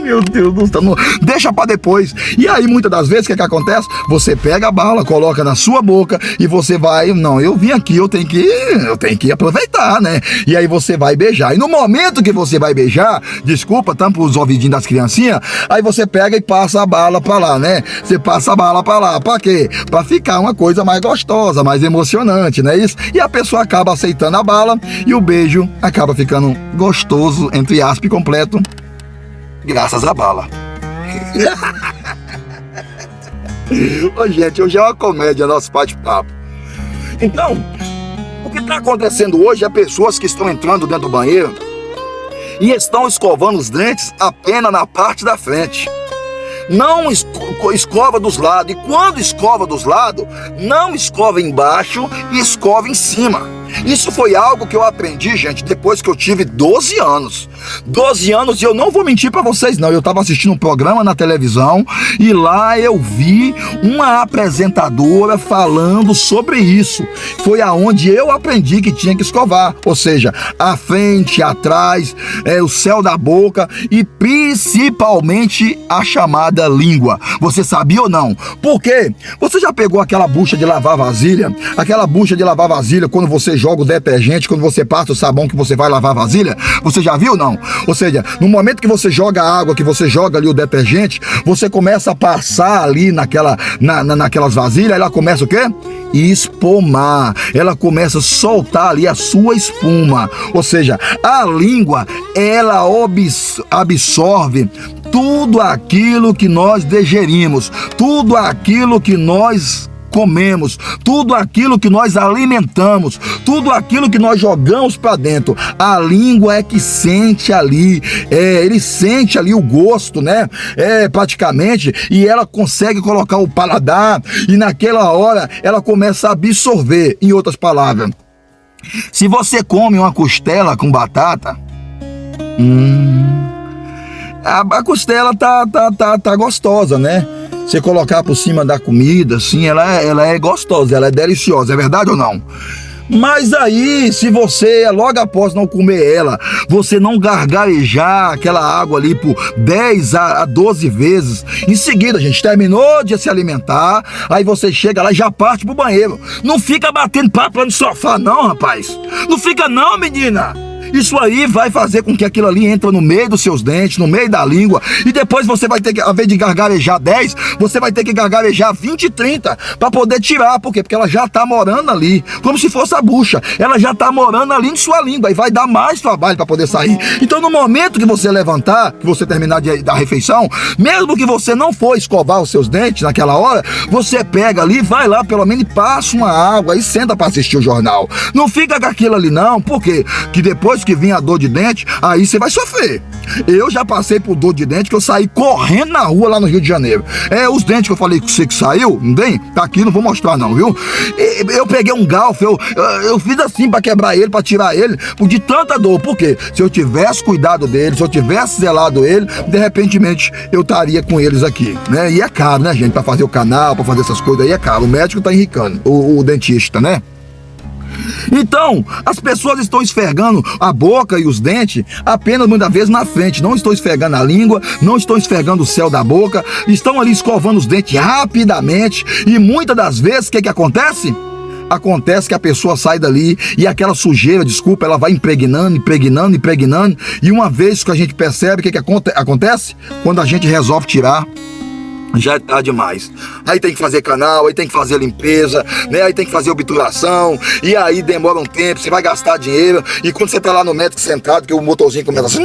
Meu Deus do céu, deixa pra depois. E aí, muitas das vezes, o que acontece? Você pega a bala, coloca na sua boca e você vai, não, eu vim aqui, eu tenho que aproveitar, né? E aí você vai beijar. E no momento que você vai beijar, desculpa, tampa os ouvidinhos das criancinhas, aí você pega e passa a bala pra lá, né? Você passa a bala pra lá, pra quê? Pra ficar uma coisa mais gostosa, mais emocionante, não é isso? E a pessoa acaba aceitando a bala e o beijo acaba ficando gostoso, entre aspas, completo. Graças à bala. Ô, gente, hoje é uma comédia, nosso bate-papo. Então, o que está acontecendo hoje é pessoas que estão entrando dentro do banheiro e estão escovando os dentes apenas na parte da frente. Não escova dos lados. E quando escova dos lados, não escova embaixo e escova em cima. Isso foi algo que eu aprendi, gente, depois que eu tive 12 anos. 12 anos e eu não vou mentir pra vocês, não. Eu tava assistindo um programa na televisão e lá eu vi uma apresentadora falando sobre isso. Foi aonde eu aprendi que tinha que escovar. Ou seja, a frente, atrás, o céu da boca e principalmente a chamada língua. Você sabia ou não? Por quê? Você já pegou aquela bucha de lavar vasilha? Aquela bucha de lavar vasilha quando você joga o detergente, quando você passa o sabão que você vai lavar a vasilha? Você já viu ou não? Ou seja, no momento que você joga a água, que você joga ali o detergente, você começa a passar ali naquelas vasilhas, ela começa o quê? Espumar. Ela começa a soltar ali a sua espuma. Ou seja, a língua, ela absorve tudo aquilo que nós digerimos, tudo aquilo que nós comemos, tudo aquilo que nós alimentamos, tudo aquilo que nós jogamos para dentro. A língua é que sente ali, ele sente ali o gosto, né? Praticamente, e ela consegue colocar o paladar e naquela hora ela começa a absorver. Em outras palavras, se você come uma costela com batata, a costela tá gostosa, né? Você colocar por cima da comida, assim, ela é gostosa, ela é deliciosa, é verdade ou não? Mas aí, se você, logo após não comer ela, você não gargarejar aquela água ali por 10 a 12 vezes, em seguida, gente, terminou de se alimentar, aí você chega lá e já parte pro banheiro. Não fica batendo papo lá no sofá não, rapaz. Não fica não, menina. Isso aí vai fazer com que aquilo ali entre no meio dos seus dentes, no meio da língua, e depois você vai ter que, ao invés de gargarejar 10, você vai ter que gargarejar 20 e 30 para poder tirar. Por quê? Porque ela já tá morando ali, como se fosse a bucha. Ela já tá morando ali em sua língua e vai dar mais trabalho para poder sair. Então, no momento que você levantar, que você terminar da refeição, mesmo que você não for escovar os seus dentes naquela hora, você pega ali, vai lá pelo menos e passa uma água e senta para assistir o jornal. Não fica com aquilo ali não, por quê? Que depois que vir a dor de dente, aí você vai sofrer. Eu já passei por dor de dente que eu saí correndo na rua lá no Rio de Janeiro. Os dentes que eu falei que você que saiu, não tem? Tá aqui, não vou mostrar não, viu? Eu peguei um galfo, eu fiz assim pra quebrar ele, pra tirar ele, de tanta dor. Por quê? Se eu tivesse cuidado dele, se eu tivesse zelado ele, de repentemente eu estaria com eles aqui, né? E é caro, né, gente? Pra fazer o canal, pra fazer essas coisas aí é caro. O médico tá enricando, o dentista, né? Então, as pessoas estão esfregando a boca e os dentes apenas muitas vezes na frente, não estão esfregando a língua, não estão esfregando o céu da boca, estão ali escovando os dentes rapidamente e muitas das vezes o que acontece? Acontece que a pessoa sai dali e aquela sujeira, desculpa, ela vai impregnando e uma vez que a gente percebe o que acontece? Quando a gente resolve tirar, já tá demais. Aí tem que fazer canal, aí tem que fazer limpeza, né? Aí tem que fazer obturação, e aí demora um tempo, você vai gastar dinheiro, e quando você tá lá no médico sentado, que o motorzinho começa assim,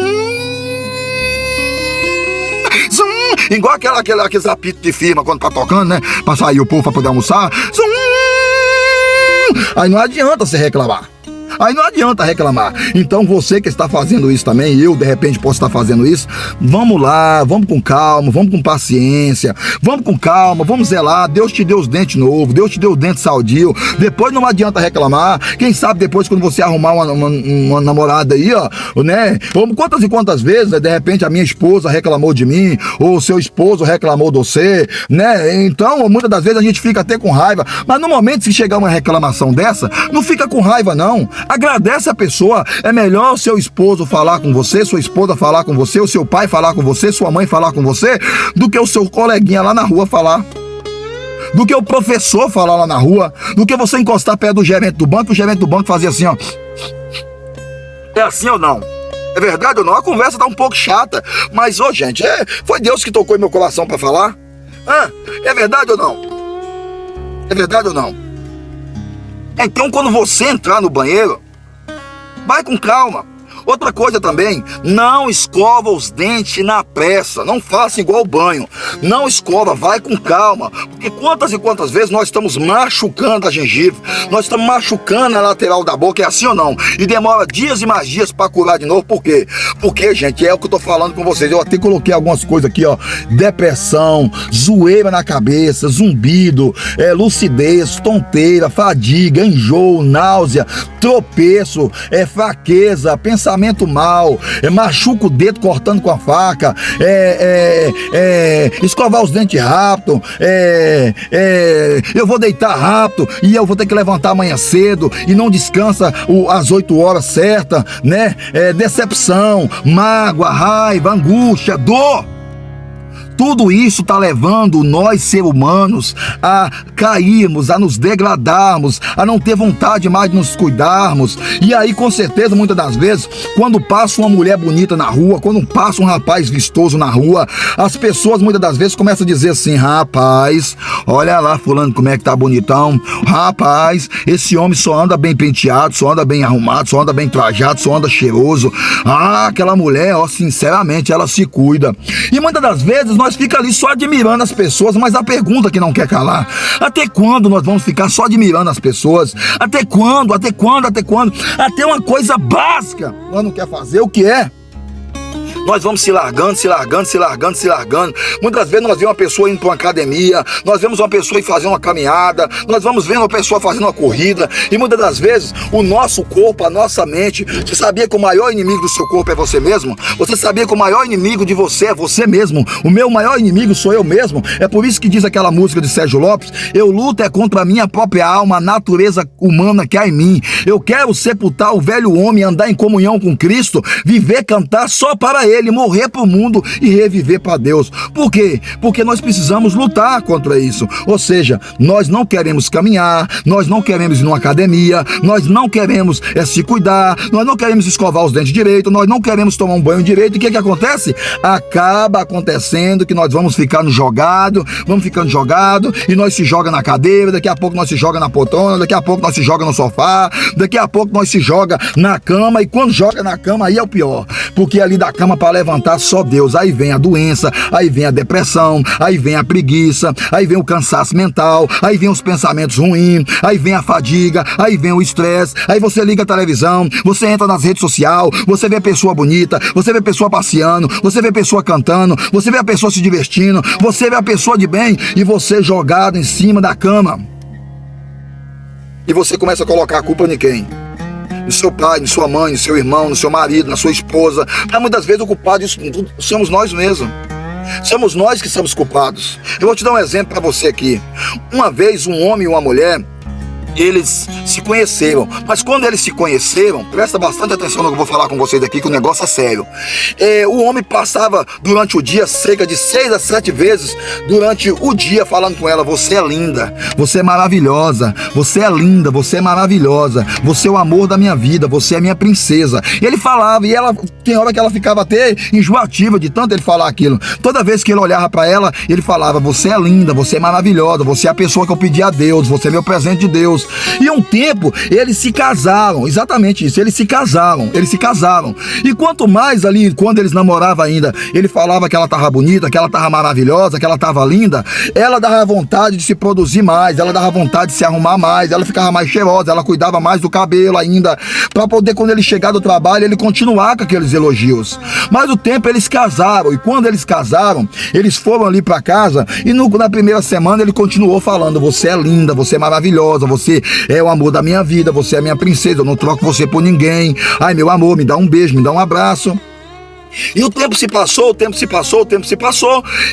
igual aqueles apitos de firma quando tá tocando, né? Pra sair o povo pra poder almoçar. Aí não adianta você reclamar. Aí não adianta reclamar. Então você que está fazendo isso também, eu de repente posso estar fazendo isso, vamos lá, vamos com calma, vamos com paciência, vamos com calma, vamos zelar. Deus te deu os dentes novos, Deus te deu os dentes saudios. Depois não adianta reclamar. Quem sabe depois quando você arrumar uma namorada aí, ó, né? Quantas e quantas vezes, né, de repente a minha esposa reclamou de mim, ou o seu esposo reclamou de você, né? Então muitas das vezes a gente fica até com raiva, mas no momento que chegar uma reclamação dessa, não fica com raiva não. Agradece a pessoa. É melhor o seu esposo falar com você, sua esposa falar com você, o seu pai falar com você, sua mãe falar com você, do que o seu coleguinha lá na rua falar, do que o professor falar lá na rua, do que você encostar perto do gerente do banco, o gerente do banco fazer assim, ó. É assim ou não? É verdade ou não? A conversa tá um pouco chata, mas, ô gente, foi Deus que tocou em meu coração para falar. É verdade ou não? É verdade ou não? Então, quando você entrar no banheiro, vai com calma. Outra coisa também, não escova os dentes na pressa, não faça igual o banho, não escova, vai com calma, porque quantas e quantas vezes nós estamos machucando a gengiva, nós estamos machucando a lateral da boca, é assim ou não? E demora dias e mais dias para curar de novo, por quê? Porque, gente, é o que eu tô falando com vocês, eu até coloquei algumas coisas aqui, ó, depressão, zoeira na cabeça, zumbido, lucidez, tonteira, fadiga, enjoo, náusea, tropeço, fraqueza, pensamento mal, machuca o dedo cortando com a faca, escovar os dentes rápido, eu vou deitar rápido e eu vou ter que levantar amanhã cedo e não descansa às 8 horas certas, né? Decepção, mágoa, raiva, angústia, dor. Tudo isso está levando nós, seres humanos, a cairmos, a nos degradarmos, a não ter vontade mais de nos cuidarmos. E aí, com certeza, muitas das vezes, quando passa uma mulher bonita na rua, quando passa um rapaz vistoso na rua, as pessoas muitas das vezes começam a dizer assim: rapaz, olha lá fulano como é que tá bonitão, rapaz, esse homem só anda bem penteado, só anda bem arrumado, só anda bem trajado, só anda cheiroso. Aquela mulher, ó, sinceramente, ela se cuida. E muitas das vezes nós fica ali só admirando as pessoas, mas a pergunta que não quer calar: até quando nós vamos ficar só admirando as pessoas? Até quando? Até uma coisa básica nós não quer fazer, o que é? nós vamos se largando. Muitas vezes nós vemos uma pessoa indo para uma academia, nós vemos uma pessoa ir fazer uma caminhada, nós vamos vendo uma pessoa fazendo uma corrida, e muitas das vezes o nosso corpo, a nossa mente, você sabia que o maior inimigo do seu corpo é você mesmo? Você sabia que o maior inimigo de você é você mesmo? O meu maior inimigo sou eu mesmo. É por isso que diz aquela música de Sérgio Lopes: eu luto é contra a minha própria alma, a natureza humana que há em mim. Eu quero sepultar o velho homem, andar em comunhão com Cristo, viver, cantar só para Ele, morrer para o mundo e reviver para Deus. Por quê? Porque nós precisamos lutar contra isso. Ou seja, nós não queremos caminhar, nós não queremos ir numa academia, nós não queremos se cuidar, nós não queremos escovar os dentes direito, nós não queremos tomar um banho direito. E o que acontece? Acaba acontecendo que nós vamos ficando jogados, e nós se joga na cadeira, daqui a pouco nós se joga na poltrona, daqui a pouco nós se joga no sofá, daqui a pouco nós se joga na cama, e quando joga na cama aí é o pior, porque ali da cama para levantar só Deus. Aí vem a doença, aí vem a depressão, aí vem a preguiça, aí vem o cansaço mental, aí vem os pensamentos ruins, aí vem a fadiga, aí vem o estresse, aí você liga a televisão, você entra nas redes sociais, você vê pessoa bonita, você vê pessoa passeando, você vê pessoa cantando, você vê a pessoa se divertindo, você vê a pessoa de bem, e você jogado em cima da cama. E você começa a colocar a culpa em quem? No seu pai, na sua mãe, no seu irmão, no seu marido, na sua esposa. Mas muitas vezes o culpado disso tudo somos nós mesmos. Somos nós que somos culpados. Eu vou te dar um exemplo para você aqui. Uma vez um homem e uma mulher, eles se conheceram, mas quando eles se conheceram, presta bastante atenção no que eu vou falar com vocês aqui, que o negócio é sério. O homem passava durante o dia cerca de 6 a 7 vezes durante o dia falando com ela: você é linda, você é maravilhosa, você é linda, você é maravilhosa, você é o amor da minha vida, você é minha princesa. E ele falava, e ela, tem hora que ela ficava até enjoativa de tanto ele falar aquilo. Toda vez que ele olhava para ela, ele falava: você é linda, você é maravilhosa, você é a pessoa que eu pedi a Deus, você é meu presente de Deus. E um tempo eles se casaram, exatamente isso, eles se casaram. E quanto mais ali, quando eles namoravam ainda, ele falava que ela tava bonita, que ela tava maravilhosa, que ela tava linda, ela dava vontade de se produzir mais, ela dava vontade de se arrumar mais, ela ficava mais cheirosa, ela cuidava mais do cabelo ainda, para poder, quando ele chegar do trabalho, ele continuar com aqueles elogios. Mas o tempo eles casaram, e quando eles casaram, eles foram ali para casa, e na primeira semana ele continuou falando: você é linda, você é maravilhosa, você é o amor da minha vida, você é a minha princesa, eu não troco você por ninguém. Ai, meu amor, me dá um beijo, me dá um abraço. E o tempo se passou,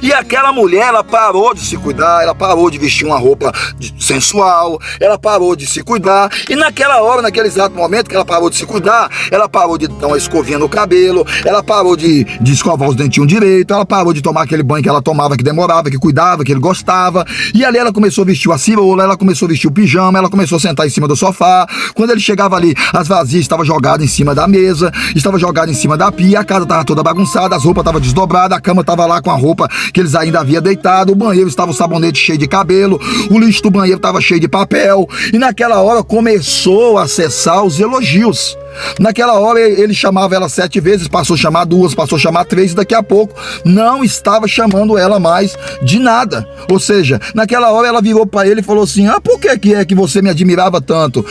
e aquela mulher, ela parou de se cuidar, ela parou de vestir uma roupa sensual, ela parou de se cuidar, e naquela hora, naquele exato momento que ela parou de se cuidar, ela parou de dar uma escovinha no cabelo, ela parou de escovar os dentinhos direito, ela parou de tomar aquele banho que ela tomava, que demorava, que cuidava, que ele gostava, e ali ela começou a vestir a cirola, ela começou a vestir o pijama, ela começou a sentar em cima do sofá. Quando ele chegava ali, as vasilhas estavam jogadas em cima da mesa, estavam jogadas em cima da pia, a casa estava toda bagunçada, as roupas estavam desdobradas, a cama estava lá com a roupa que eles ainda haviam deitado, o banheiro estava o sabonete cheio de cabelo, o lixo do banheiro estava cheio de papel, e naquela hora começou a cessar os elogios. Naquela hora ele chamava ela 7 vezes, passou a chamar 2, passou a chamar 3, e daqui a pouco não estava chamando ela mais de nada. Ou seja, naquela hora ela virou para ele e falou assim: por que é que você me admirava tanto?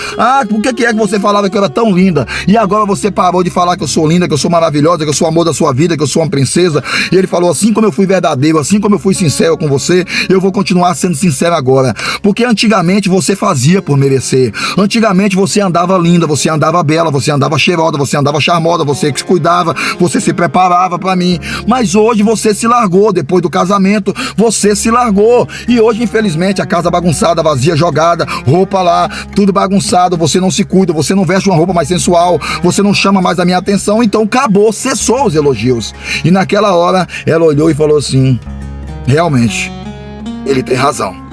Por que é que você falava que eu era tão linda? E agora você parou de falar que eu sou linda, que eu sou maravilhosa, que eu sou o amor da sua vida, que eu sou uma princesa? E ele falou: assim como eu fui verdadeiro, assim como eu fui sincero com você, eu vou continuar sendo sincero agora. Porque antigamente você fazia por merecer. Antigamente você andava linda, você andava bela, você andava cheirosa, você andava charmosa, você que se cuidava, você se preparava para mim. Mas hoje você se largou, depois do casamento, você se largou. E hoje, infelizmente, a casa bagunçada, vazia, jogada, roupa lá, tudo bagunçado, você não se cuida, você não veste uma roupa mais sensual, você não chama mais a minha atenção, então acabou, cessou os elogios. E naquela hora, ela olhou e falou assim: realmente, ele tem razão.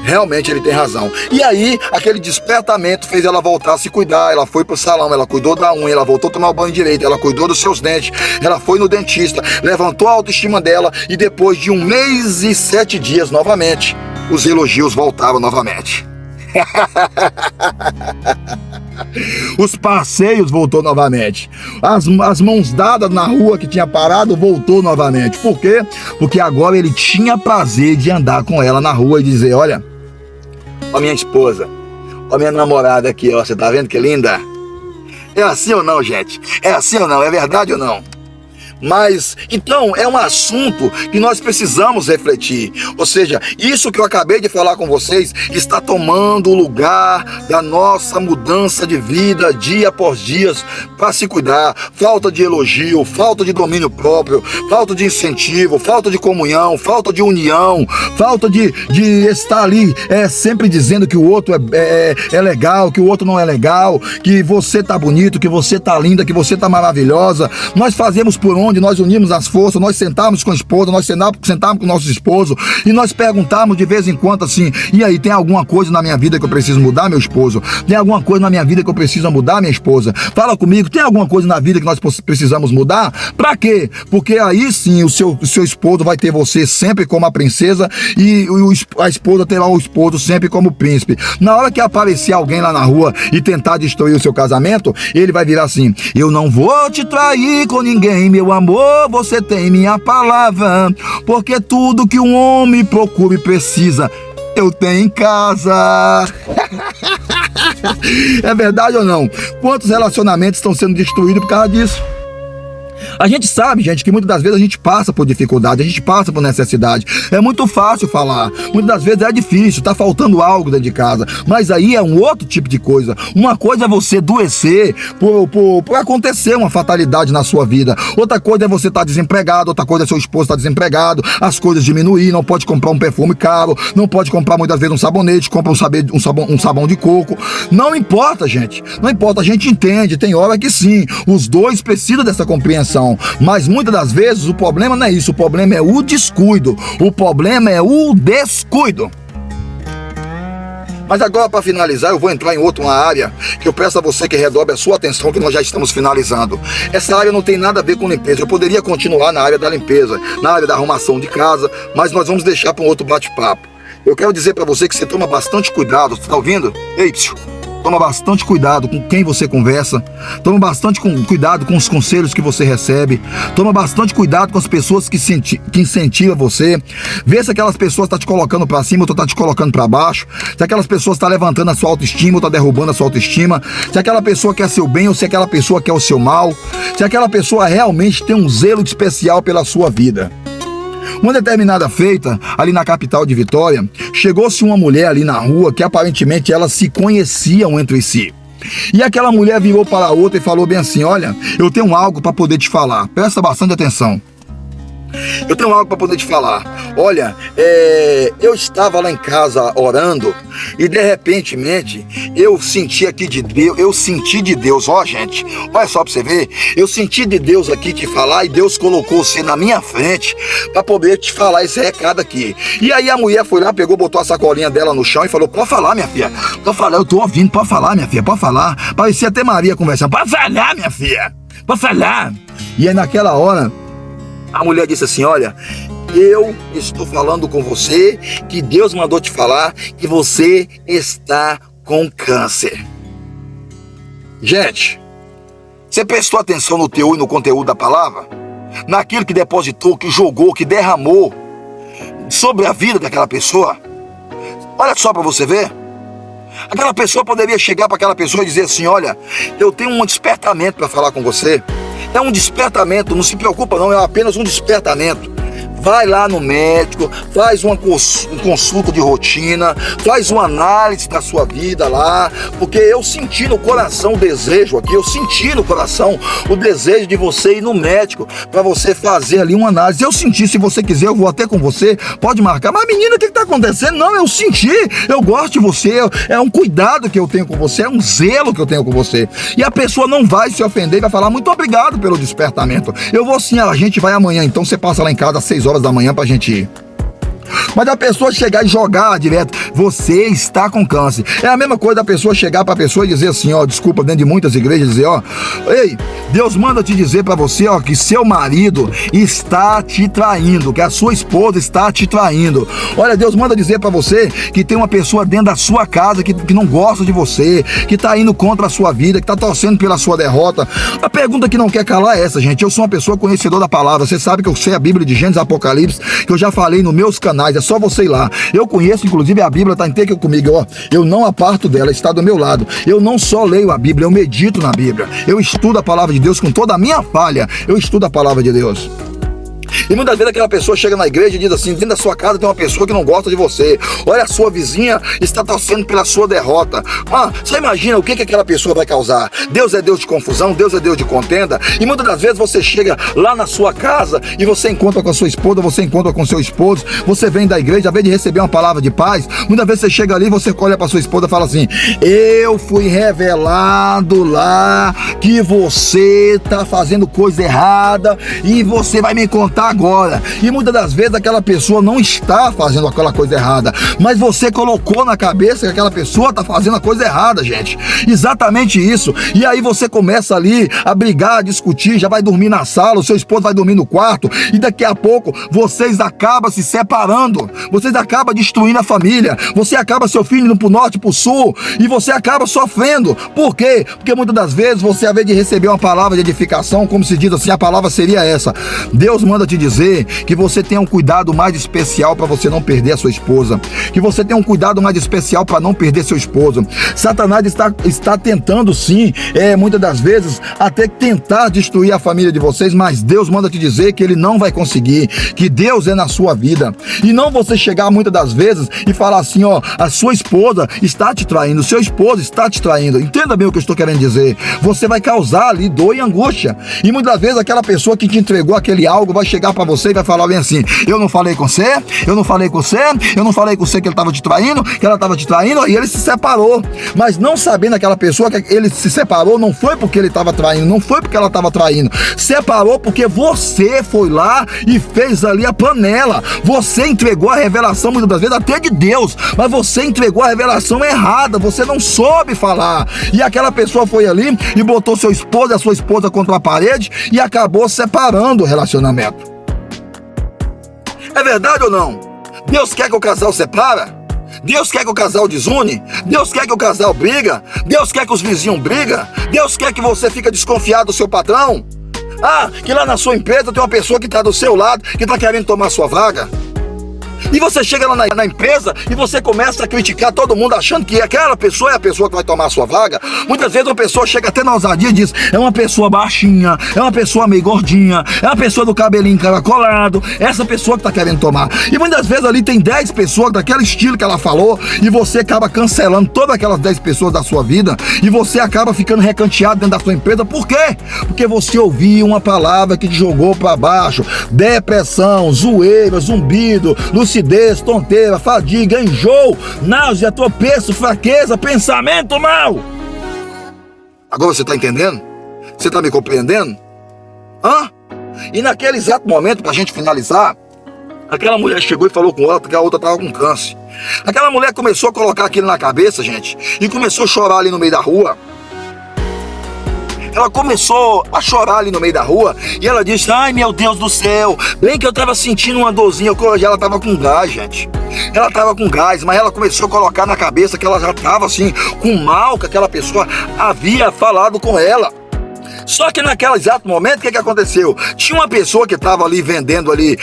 Realmente ele tem razão. E aí, aquele despertamento fez ela voltar a se cuidar. Ela foi pro salão, ela cuidou da unha, ela voltou a tomar o banho direito, ela cuidou dos seus dentes, ela foi no dentista, levantou a autoestima dela, e depois de 1 mês e 7 dias novamente, os elogios voltaram novamente. Os passeios voltou novamente. As mãos dadas na rua que tinha parado voltou novamente. Por quê? Porque agora ele tinha prazer de andar com ela na rua e dizer: olha, ó minha esposa, ó minha namorada aqui, ó, você tá vendo que linda? É assim ou não, gente? É assim ou não? É verdade ou não? Mas, então, é um assunto que nós precisamos refletir. Ou seja, isso que eu acabei de falar com vocês está tomando o lugar da nossa mudança de vida, dia após dia, para se cuidar. Falta de elogio, falta de domínio próprio, falta de incentivo, falta de comunhão, falta de união, falta de estar ali sempre dizendo que o outro é legal, que o outro não é legal, que você tá bonito, que você tá linda, que você tá maravilhosa. Nós fazemos por onde? Nós unimos as forças, nós sentamos com a esposa, nós sentamos com o nosso esposo e nós perguntamos de vez em quando assim: e aí, tem alguma coisa na minha vida que eu preciso mudar, meu esposo? Tem alguma coisa na minha vida que eu preciso mudar, minha esposa? Fala comigo, tem alguma coisa na vida que nós precisamos mudar? Pra quê? Porque aí sim o seu esposo vai ter você sempre como a princesa e a esposa terá o esposo sempre como príncipe. Na hora que aparecer alguém lá na rua e tentar destruir o seu casamento, ele vai virar assim: eu não vou te trair com ninguém, meu amor, você tem minha palavra, porque tudo que um homem procura e precisa, eu tenho em casa. É verdade ou não? Quantos relacionamentos estão sendo destruídos por causa disso? A gente sabe, gente, que muitas das vezes a gente passa por dificuldade, a gente passa por necessidade. É muito fácil falar, muitas das vezes é difícil, tá faltando algo dentro de casa. Mas aí é um outro tipo de coisa. Uma coisa é você adoecer por acontecer uma fatalidade na sua vida. Outra coisa é você estar desempregado, outra coisa é seu esposo estar desempregado, as coisas diminuir, não pode comprar um perfume caro, não pode comprar muitas vezes um sabonete, compra um sabão de coco. Não importa, gente, não importa, a gente entende, tem hora que sim, os dois precisam dessa compreensão. Mas muitas das vezes o problema não é isso, o problema é o descuido, o problema é o descuido. Mas agora, para finalizar, eu vou entrar em outra área que eu peço a você que redobre a sua atenção, que nós já estamos finalizando. Essa área não tem nada a ver com limpeza. Eu poderia continuar na área da limpeza, na área da arrumação de casa, mas nós vamos deixar para um outro bate-papo. Eu quero dizer para você que você toma bastante cuidado, você está ouvindo? Ei, psiu. Toma bastante cuidado com quem você conversa. Toma bastante cuidado com os conselhos que você recebe. Toma bastante cuidado com as pessoas que incentivam você. Vê se aquelas pessoas estão te colocando para cima ou estão te colocando para baixo. Se aquelas pessoas estão levantando a sua autoestima ou estão derrubando a sua autoestima. Se aquela pessoa quer seu bem ou se aquela pessoa quer o seu mal. Se aquela pessoa realmente tem um zelo especial pela sua vida. Uma determinada feita, ali na capital de Vitória, chegou-se uma mulher ali na rua que aparentemente elas se conheciam entre si. E aquela mulher virou para a outra e falou bem assim: olha, eu tenho algo para poder te falar, presta bastante atenção. Eu tenho algo para poder te falar. Olha, eu estava lá em casa orando e de repentemente eu senti aqui de Deus, ó gente, olha só para você ver, eu senti de Deus aqui te falar e Deus colocou você na minha frente para poder te falar esse recado aqui. E aí a mulher foi lá, pegou, botou a sacolinha dela no chão e falou: pode falar, minha filha, pode falar, eu tô ouvindo, pode falar, minha filha, pode falar. Parecia até Maria conversando: pode falar, minha filha, pode falar. E aí naquela hora a mulher disse assim: olha, eu estou falando com você, que Deus mandou te falar que você está com câncer. Gente, você prestou atenção no teor e no conteúdo da palavra? Naquilo que depositou, que jogou, que derramou sobre a vida daquela pessoa? Olha só para você ver. Aquela pessoa poderia chegar para aquela pessoa e dizer assim: olha, eu tenho um despertamento para falar com você. É um despertamento, não se preocupa não, é apenas um despertamento. Vai lá no médico, faz uma consulta de rotina, faz uma análise da sua vida lá, porque eu senti no coração o desejo aqui, eu senti no coração o desejo de você ir no médico, para você fazer ali uma análise. Eu senti, se você quiser eu vou até com você, pode marcar. Mas menina, o que está acontecendo? Não, eu senti, eu gosto de você, é um cuidado que eu tenho com você, é um zelo que eu tenho com você. E a pessoa não vai se ofender, vai falar: muito obrigado pelo despertamento, eu vou sim, a gente vai amanhã, então você passa lá em casa às 6 horas da manhã pra gente ir. Mas a pessoa chegar e jogar direto: você está com câncer. É a mesma coisa da pessoa chegar para a pessoa e dizer assim, ó, desculpa, dentro de muitas igrejas, dizer, ó, ei, Deus manda te dizer para você, ó, que seu marido está te traindo, que a sua esposa está te traindo. Olha, Deus manda dizer para você que tem uma pessoa dentro da sua casa que não gosta de você, que está indo contra a sua vida, que está torcendo pela sua derrota. A pergunta que não quer calar é essa, gente. Eu sou uma pessoa conhecedora da palavra. Você sabe que eu sei a Bíblia de Gênesis e Apocalipse, que eu já falei nos meus canais Satanás, é só você ir lá. Eu conheço, inclusive a Bíblia está inteira comigo, ó. Eu não aparto dela, está do meu lado. Eu não só leio a Bíblia, eu medito na Bíblia. Eu estudo a palavra de Deus com toda a minha falha. Eu estudo a palavra de Deus. E muitas vezes aquela pessoa chega na igreja e diz assim: dentro da sua casa tem uma pessoa que não gosta de você. Olha, a sua vizinha está torcendo pela sua derrota. Você imagina o que aquela pessoa vai causar? Deus é Deus de confusão, Deus é Deus de contenda. E muitas das vezes você chega lá na sua casa e você encontra com a sua esposa, você encontra com o seu esposo, você vem da igreja, ao invés de receber uma palavra de paz, muitas vezes você chega ali e você olha para sua esposa e fala assim: eu fui revelado lá que você está fazendo coisa errada e você vai me contar agora. E muitas das vezes aquela pessoa não está fazendo aquela coisa errada, mas você colocou na cabeça que aquela pessoa está fazendo a coisa errada, gente. Exatamente isso. E aí você começa ali a brigar, a discutir, já vai dormir na sala, o seu esposo vai dormir no quarto, e daqui a pouco vocês acabam se separando, vocês acabam destruindo a família, você acaba seu filho indo pro norte, pro sul, e você acaba sofrendo. Por quê? Porque muitas das vezes você, ao invés de receber uma palavra de edificação, como se diz assim, a palavra seria essa: Deus manda te dizer que você tenha um cuidado mais especial para você não perder a sua esposa, que você tenha um cuidado mais especial para não perder seu esposo. Satanás está tentando sim, muitas das vezes até tentar destruir a família de vocês, mas Deus manda te dizer que ele não vai conseguir, que Deus é na sua vida. E não você chegar muitas das vezes e falar assim: ó, a sua esposa está te traindo, o seu esposo está te traindo. Entenda bem o que eu estou querendo dizer. Você vai causar ali dor e angústia, e muitas das vezes aquela pessoa que te entregou aquele algo vai chegar para você e vai falar bem assim: eu não falei com você, eu não falei com você, eu não falei com você que ele estava te traindo, que ela estava te traindo, e ele se separou. Mas não sabendo aquela pessoa que ele se separou, não foi porque ele estava traindo, não foi porque ela estava traindo, separou porque você foi lá e fez ali a panela. Você entregou a revelação muitas das vezes até de Deus, mas você entregou a revelação errada, você não soube falar, e aquela pessoa foi ali e botou seu esposo e a sua esposa contra a parede e acabou separando o relacionamento. É verdade ou não? Deus quer que o casal separa? Deus quer que o casal desune? Deus quer que o casal briga? Deus quer que os vizinhos brigam? Deus quer que você fique desconfiado do seu patrão? Que lá na sua empresa tem uma pessoa que está do seu lado, que está querendo tomar sua vaga? E você chega lá na empresa e você começa a criticar todo mundo, achando que aquela pessoa é a pessoa que vai tomar a sua vaga. Muitas vezes uma pessoa chega até na ousadia e diz: é uma pessoa baixinha, é uma pessoa meio gordinha, é uma pessoa do cabelinho encaracolado, essa pessoa que está querendo tomar. E muitas vezes ali tem 10 pessoas daquele estilo que ela falou, e você acaba cancelando todas aquelas 10 pessoas da sua vida, e você acaba ficando recanteado dentro da sua empresa. Por quê? Porque você ouviu uma palavra que te jogou para baixo: depressão, zoeira, zumbido, lucidez, tonteira, fadiga, enjoo, náusea, tropeço, fraqueza, pensamento mau. Agora você está entendendo? Você está me compreendendo? E naquele exato momento, para a gente finalizar, aquela mulher chegou e falou com ela que a outra estava com câncer. Aquela mulher começou a colocar aquilo na cabeça, gente, e começou a chorar ali no meio da rua. Ela começou a chorar ali no meio da rua, e ela disse: ai meu Deus do céu, bem que eu tava sentindo uma dorzinha. Ela tava com gás, gente. Ela tava com gás, mas ela começou a colocar na cabeça que ela já tava assim, com mal que aquela pessoa havia falado com ela. Só que naquele exato momento, o que aconteceu? Tinha uma pessoa que estava ali vendendo ali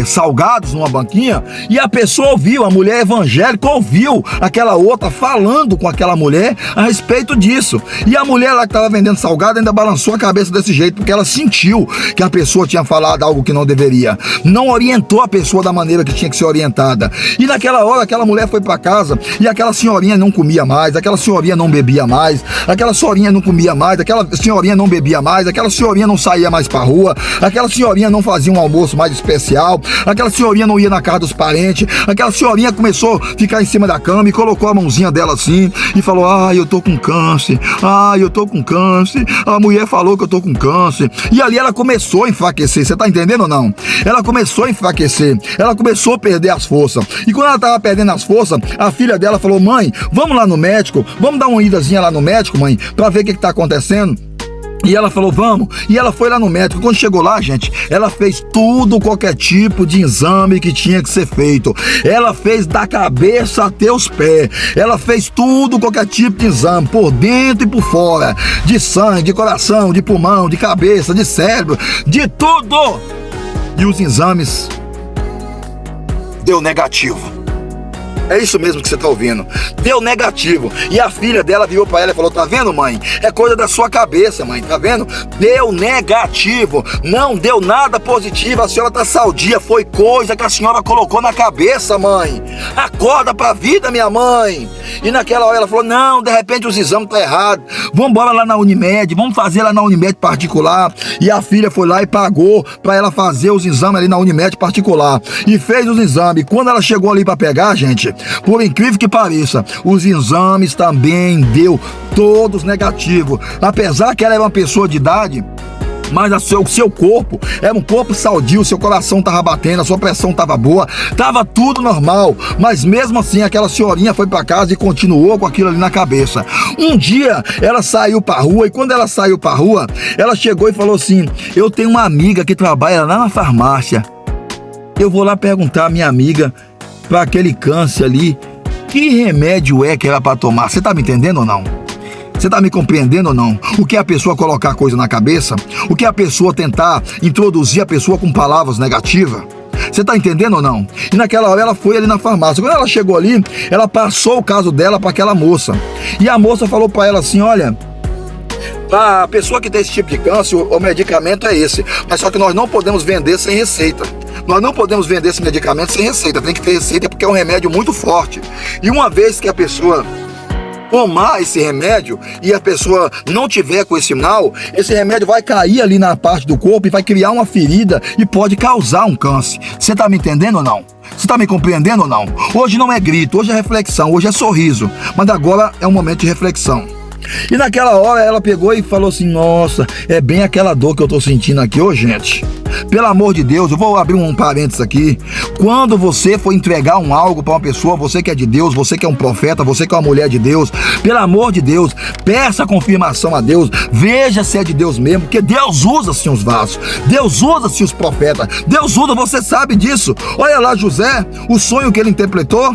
salgados numa banquinha, e a pessoa ouviu, a mulher evangélica ouviu aquela outra falando com aquela mulher a respeito disso. E a mulher lá que estava vendendo salgado ainda balançou a cabeça desse jeito, porque ela sentiu que a pessoa tinha falado algo que não deveria. Não orientou a pessoa da maneira que tinha que ser orientada. E naquela hora, aquela mulher foi para casa, e aquela senhorinha não comia mais, aquela senhorinha não bebia mais, aquela senhorinha não comia mais, aquela senhorinha não bebia mais, aquela senhorinha não saía mais pra rua, aquela senhorinha não fazia um almoço mais especial, aquela senhorinha não ia na casa dos parentes, aquela senhorinha começou a ficar em cima da cama e colocou a mãozinha dela assim e falou: ai, eu tô com câncer, ai, eu tô com câncer, a mulher falou que eu tô com câncer. E ali ela começou a enfraquecer, você tá entendendo ou não? Ela começou a enfraquecer, ela começou a perder as forças, e quando ela tava perdendo as forças, a filha dela falou: mãe, vamos lá no médico, vamos dar uma idazinha lá no médico, mãe, pra ver o que tá acontecendo. E ela falou: vamos. E ela foi lá no médico. Quando chegou lá, gente, ela fez tudo, qualquer tipo de exame que tinha que ser feito. Ela fez da cabeça até os pés. Ela fez tudo, qualquer tipo de exame, por dentro e por fora, de sangue, de coração, de pulmão, de cabeça, de cérebro, de tudo. E os exames deu negativo. É isso mesmo que você tá ouvindo. Deu negativo. E a filha dela virou pra ela e falou: tá vendo, mãe? É coisa da sua cabeça, mãe, tá vendo? Deu negativo. Não deu nada positivo. A senhora tá saudia. Foi coisa que a senhora colocou na cabeça, mãe. Acorda pra vida, minha mãe. E naquela hora ela falou: não, de repente os exames tá errado. Vamos embora lá na Unimed. Vamos fazer lá na Unimed particular. E a filha foi lá e pagou pra ela fazer os exames ali na Unimed particular. E fez os exames. Quando ela chegou ali pra pegar, gente, por incrível que pareça, os exames também deu todos negativos. Apesar que ela era uma pessoa de idade, mas o seu corpo era um corpo saudio, seu coração estava batendo, a sua pressão estava boa, estava tudo normal. Mas mesmo assim, aquela senhorinha foi para casa e continuou com aquilo ali na cabeça. Um dia, ela saiu para rua, e quando ela saiu para rua, ela chegou e falou assim: eu tenho uma amiga que trabalha lá na farmácia. Eu vou lá perguntar à minha amiga, para aquele câncer ali, que remédio é que era para tomar. Você tá me entendendo ou não? Você tá me compreendendo ou não? O que é a pessoa colocar coisa na cabeça? O que é a pessoa tentar introduzir a pessoa com palavras negativas? Você tá entendendo ou não? E naquela hora ela foi ali na farmácia. Quando ela chegou ali, ela passou o caso dela para aquela moça. E a moça falou para ela assim: olha, a pessoa que tem esse tipo de câncer, o medicamento é esse. Mas só que nós não podemos vender sem receita. Nós não podemos vender esse medicamento sem receita. Tem que ter receita porque é um remédio muito forte. E uma vez que a pessoa tomar esse remédio e a pessoa não tiver com esse mal, esse remédio vai cair ali na parte do corpo e vai criar uma ferida e pode causar um câncer. Você tá me entendendo ou não? Você tá me compreendendo ou não? Hoje não é grito, hoje é reflexão, hoje é sorriso. Mas agora é um momento de reflexão. E naquela hora ela pegou e falou assim: nossa, é bem aquela dor que eu tô sentindo aqui. Ô gente, pelo amor de Deus, eu vou abrir um parênteses aqui. Quando você for entregar algo para uma pessoa, você que é de Deus, você que é um profeta, você que é uma mulher de Deus, pelo amor de Deus, peça confirmação a Deus, veja se é de Deus mesmo, porque Deus usa sim os vasos, Deus usa sim os profetas, Deus usa, você sabe disso. Olha lá José, o sonho que ele interpretou.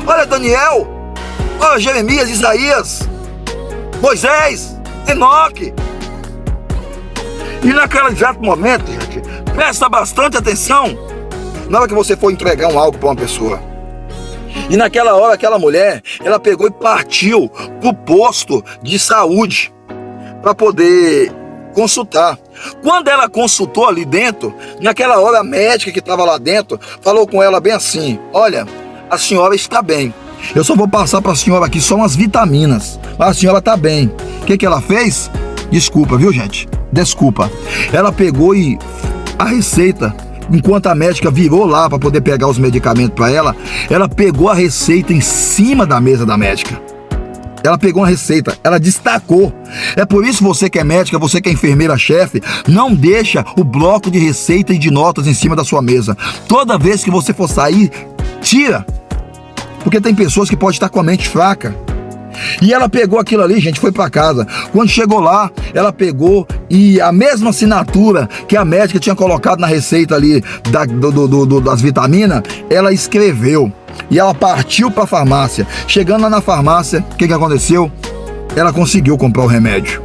Olha Daniel, olha Jeremias, Isaías, Moisés, Enoque. E naquele exato momento, gente, presta bastante atenção na hora que você for entregar algo para uma pessoa. E naquela hora, aquela mulher, ela pegou e partiu pro posto de saúde para poder consultar. Quando ela consultou ali dentro, naquela hora a médica que estava lá dentro falou com ela bem assim: olha, a senhora está bem. Eu só vou passar para a senhora aqui só umas vitaminas, mas a senhora está bem. O que ela fez? Desculpa, viu, gente? Desculpa. Ela pegou e a receita, enquanto a médica virou lá para poder pegar os medicamentos para ela, ela pegou a receita em cima da mesa da médica. Ela pegou uma receita, ela destacou. É por isso, você que é médica, você que é enfermeira-chefe, não deixa o bloco de receita e de notas em cima da sua mesa. Toda vez que você for sair, tira. Porque tem pessoas que podem estar com a mente fraca. E ela pegou aquilo ali, gente, foi para casa. Quando chegou lá, ela pegou e a mesma assinatura que a médica tinha colocado na receita ali das vitaminas, ela escreveu. E ela partiu para a farmácia. Chegando lá na farmácia, o que aconteceu? Ela conseguiu comprar o remédio.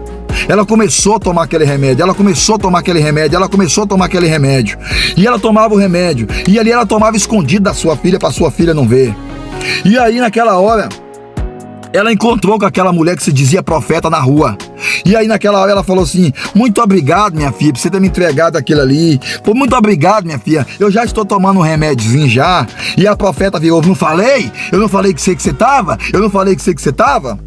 Ela começou a tomar aquele remédio, ela começou a tomar aquele remédio, ela começou a tomar aquele remédio. E ela tomava o remédio. E ali ela tomava escondido da sua filha, para sua filha não ver. E aí naquela hora, ela encontrou com aquela mulher que se dizia profeta na rua. E aí naquela hora ela falou assim: muito obrigado, minha filha, por você ter me entregado aquilo ali. Pô, muito obrigado, minha filha, eu já estou tomando um remédiozinho já. E a profeta virou: não falei? Eu não falei que você tava? Eu não falei que você tava?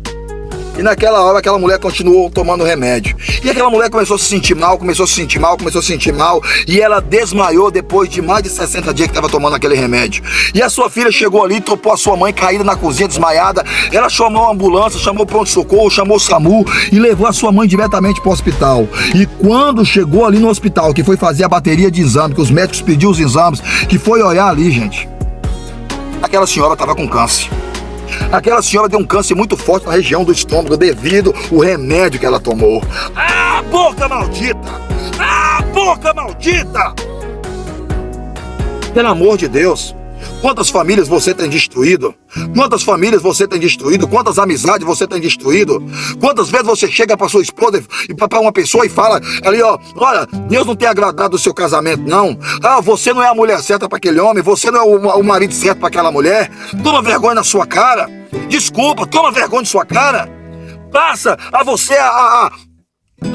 E naquela hora aquela mulher continuou tomando remédio. E aquela mulher começou a se sentir mal, começou a se sentir mal. E ela desmaiou depois de mais de 60 dias que estava tomando aquele remédio. E a sua filha chegou ali, topou a sua mãe caída na cozinha, desmaiada. Ela chamou a ambulância, chamou o pronto-socorro, chamou o SAMU e levou a sua mãe diretamente para o hospital. E quando chegou ali no hospital, que foi fazer a bateria de exame, que os médicos pediram os exames, que foi olhar ali, gente, aquela senhora estava com câncer. Aquela senhora deu um câncer muito forte na região do estômago devido ao remédio que ela tomou. Ah, boca maldita! Ah, boca maldita! Pelo amor de Deus, Quantas famílias você tem destruído? Quantas famílias você tem destruído? Quantas amizades você tem destruído? Quantas vezes você chega para sua esposa e para uma pessoa e fala ali, ó, olha, Deus não tem agradado o seu casamento, não. Ah, você não é a mulher certa para aquele homem, você não é o marido certo para aquela mulher. Toma vergonha na sua cara. Desculpa, toma vergonha na sua cara. Passa a você a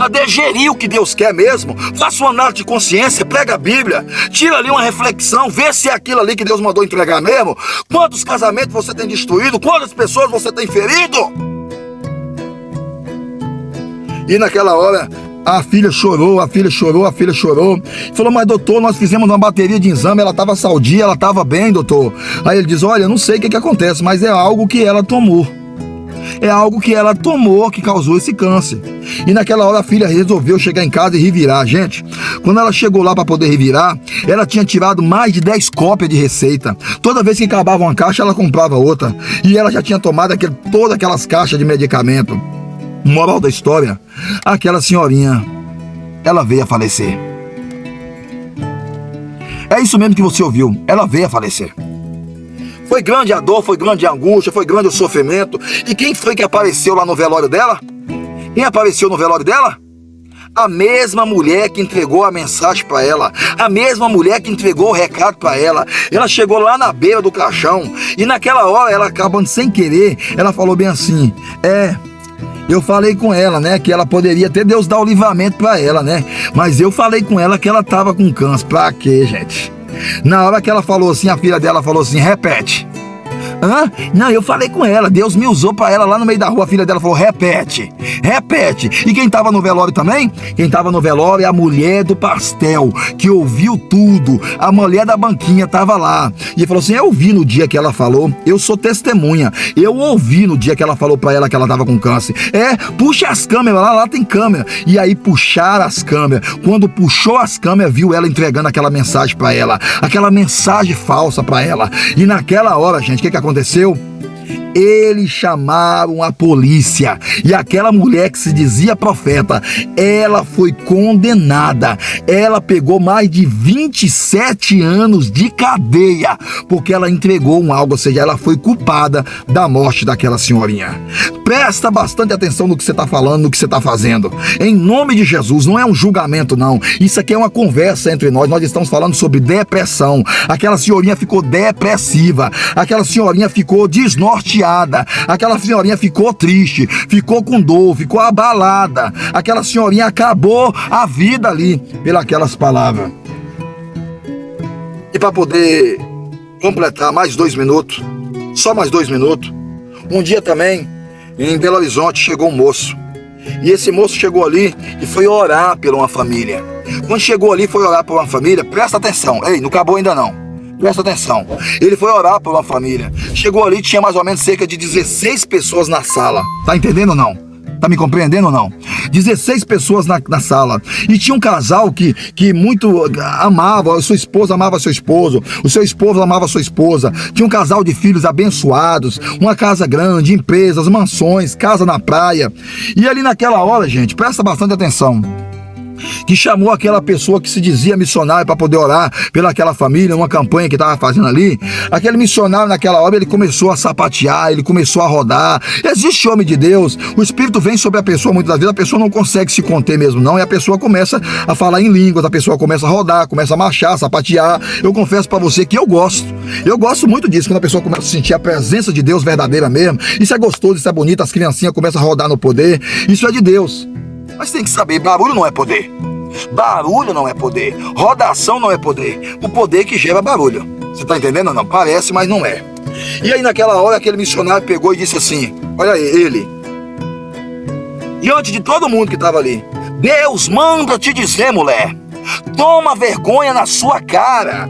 digerir o que Deus quer mesmo. Faça uma análise de consciência, prega a Bíblia, tira ali uma reflexão, vê se é aquilo ali que Deus mandou entregar mesmo. Quantos casamentos você tem destruído? Quantas pessoas você tem ferido? E naquela hora a filha chorou. Falou, mas doutor, nós fizemos uma bateria de exame, ela estava saudia, ela estava bem, doutor. Aí ele diz, olha, eu não sei o que acontece, mas é algo que ela tomou. É algo que ela tomou que causou esse câncer. E naquela hora a filha resolveu chegar em casa e revirar. Gente, quando ela chegou lá para poder revirar, ela tinha tirado mais de 10 cópias de receita. Toda vez que acabava uma caixa, ela comprava outra. E ela já tinha tomado todas aquelas caixas de medicamento. Moral da história, aquela senhorinha, ela veio a falecer. É isso mesmo que você ouviu, ela veio a falecer. Foi grande a dor, foi grande a angústia, foi grande o sofrimento. E quem foi que apareceu lá no velório dela? Quem apareceu no velório dela? A mesma mulher que entregou a mensagem para ela, a mesma mulher que entregou o recado para ela. Ela chegou lá na beira do caixão e naquela hora ela, acabando sem querer, ela falou bem assim, eu falei com ela, né, que ela poderia até Deus dar o livramento para ela, né, mas eu falei com ela que ela tava com câncer. Pra quê, gente? Na hora que ela falou assim, a filha dela falou assim, repete. Hã? Não, eu falei com ela, Deus me usou pra ela lá no meio da rua. A filha dela falou, repete. E quem tava no velório também? Quem tava no velório é a mulher do pastel, que ouviu tudo. A mulher da banquinha tava lá e falou assim, eu ouvi no dia que ela falou, eu sou testemunha, eu ouvi no dia que ela falou pra ela que ela tava com câncer. Puxa as câmeras, lá tem câmera. E aí puxaram as câmeras. Quando puxou as câmeras, viu ela entregando aquela mensagem pra ela, aquela mensagem falsa pra ela. E naquela hora, gente, o que aconteceu? Eles chamaram a polícia e aquela mulher que se dizia profeta, ela foi condenada. Ela pegou mais de 27 anos de cadeia porque ela entregou algo, ou seja, ela foi culpada da morte daquela senhorinha. Presta bastante atenção no que você está falando, no que você está fazendo. Em nome de Jesus, não é um julgamento não. Isso aqui é uma conversa entre nós. Nós estamos falando sobre depressão. Aquela senhorinha ficou depressiva. Aquela senhorinha ficou desnorteada. Aquela senhorinha ficou triste, ficou com dor, ficou abalada. Aquela senhorinha acabou a vida ali pelas palavras. E para poder completar mais 2 minutos, só mais 2 minutos, um dia também, em Belo Horizonte, chegou um moço. E esse moço chegou ali e foi orar por uma família. Quando chegou ali, foi orar por uma família, presta atenção, ei, não acabou ainda não. Presta atenção, ele foi orar por uma família. Chegou ali, tinha mais ou menos cerca de 16 pessoas na sala. Tá entendendo ou não? Tá me compreendendo ou não? 16 pessoas na sala. E tinha um casal que muito amava, a sua esposa amava seu esposo, o seu esposo amava a sua esposa. Tinha um casal de filhos abençoados, uma casa grande, empresas, mansões, casa na praia. E ali naquela hora, gente, presta bastante atenção, que chamou aquela pessoa que se dizia missionário para poder orar pelaquela família, uma campanha que estava fazendo ali. Aquele missionário naquela hora, ele começou a sapatear, ele começou a rodar. Existe homem de Deus, o Espírito vem sobre a pessoa, muitas vezes a pessoa não consegue se conter mesmo não, e a pessoa começa a falar em línguas, a pessoa começa a rodar, começa a marchar, sapatear. Eu confesso para você que eu gosto muito disso, quando a pessoa começa a sentir a presença de Deus verdadeira mesmo. Isso é gostoso, isso é bonito, as criancinhas começam a rodar no poder, isso é de Deus. Mas tem que saber, barulho não é poder. Barulho não é poder. Rodação não é poder. O poder que gera barulho. Você tá entendendo ou não? Parece, mas não é. E aí naquela hora aquele missionário pegou e disse assim, olha aí, ele, diante de todo mundo que estava ali, Deus manda te dizer, mulher, toma vergonha na sua cara.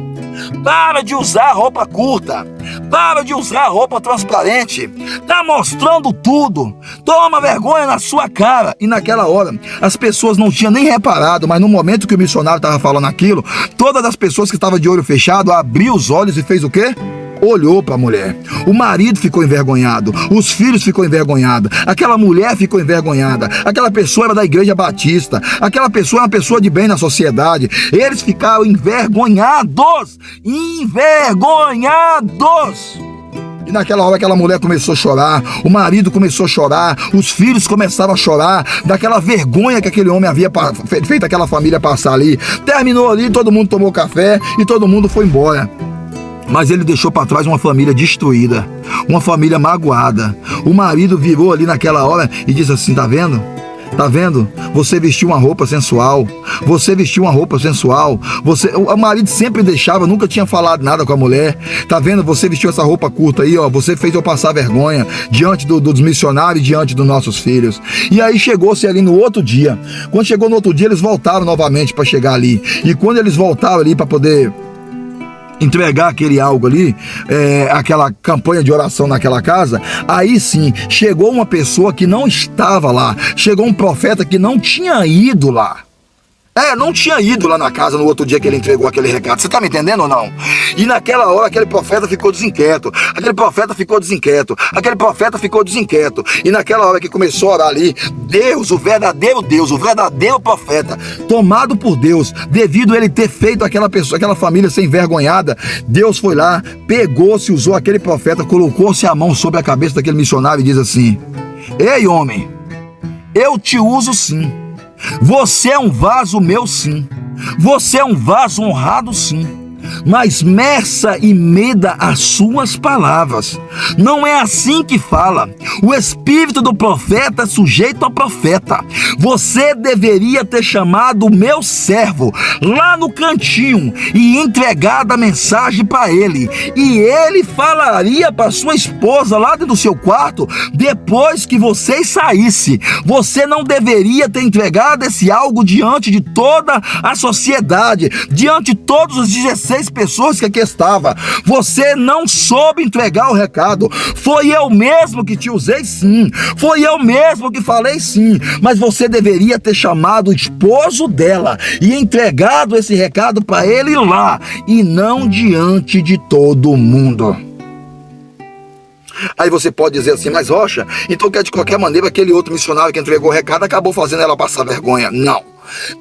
Para de usar roupa curta. Para de usar roupa transparente. Tá mostrando tudo. Toma vergonha na sua cara. E naquela hora, as pessoas não tinham nem reparado, mas no momento que o missionário estava falando aquilo, todas as pessoas que estavam de olho fechado abriu os olhos e fez o quê? olhou para a mulher. O marido ficou envergonhado, os filhos ficou envergonhados, aquela mulher ficou envergonhada, aquela pessoa era da igreja batista, aquela pessoa é uma pessoa de bem na sociedade. Eles ficaram envergonhados. E naquela hora aquela mulher começou a chorar, o marido começou a chorar, os filhos começaram a chorar, daquela vergonha que aquele homem havia feito aquela família passar ali. Terminou ali, todo mundo tomou café e todo mundo foi embora. Mas ele deixou para trás uma família destruída, uma família magoada. O marido virou ali naquela hora e disse assim: tá vendo? Tá vendo? Você vestiu uma roupa sensual. Você vestiu uma roupa sensual. O marido sempre deixava, nunca tinha falado nada com a mulher. Tá vendo? Você vestiu essa roupa curta aí, ó. Você fez eu passar vergonha diante dos missionários, diante dos nossos filhos. E aí chegou-se ali no outro dia. Quando chegou no outro dia, eles voltaram novamente para chegar ali. E quando eles voltaram ali para poder entregar aquele algo ali, aquela campanha de oração naquela casa, aí sim, chegou uma pessoa que não estava lá, chegou um profeta que não tinha ido lá. Não tinha ido lá na casa no outro dia que ele entregou aquele recado. Você tá me entendendo ou não? E naquela hora aquele profeta ficou desinquieto. E naquela hora que começou a orar ali, Deus, o verdadeiro profeta, tomado por Deus, devido a ele ter feito aquela pessoa, aquela família ser envergonhada, Deus foi lá, pegou-se, usou aquele profeta, colocou-se a mão sobre a cabeça daquele missionário e diz assim: ei, homem, eu te uso sim. Você é um vaso meu, sim. Você é um vaso honrado, sim. Mas meça e meda as suas palavras. Não é assim que fala. O espírito do profeta é sujeito ao profeta. Você deveria ter chamado o meu servo lá no cantinho e entregado a mensagem para ele. E ele falaria para sua esposa lá dentro do seu quarto depois que vocês saíssem. Você não deveria ter entregado esse algo diante de toda a sociedade, diante de todos os 16 pessoas que aqui estavam. Você não soube entregar o recado. Foi eu mesmo que te usei, sim. Foi eu mesmo que falei, sim. Mas você deveria ter chamado o esposo dela e entregado esse recado para ele lá, e não diante de todo mundo. Aí você pode dizer assim: mas Rocha, então que de qualquer maneira aquele outro missionário que entregou o recado acabou fazendo ela passar vergonha. Não.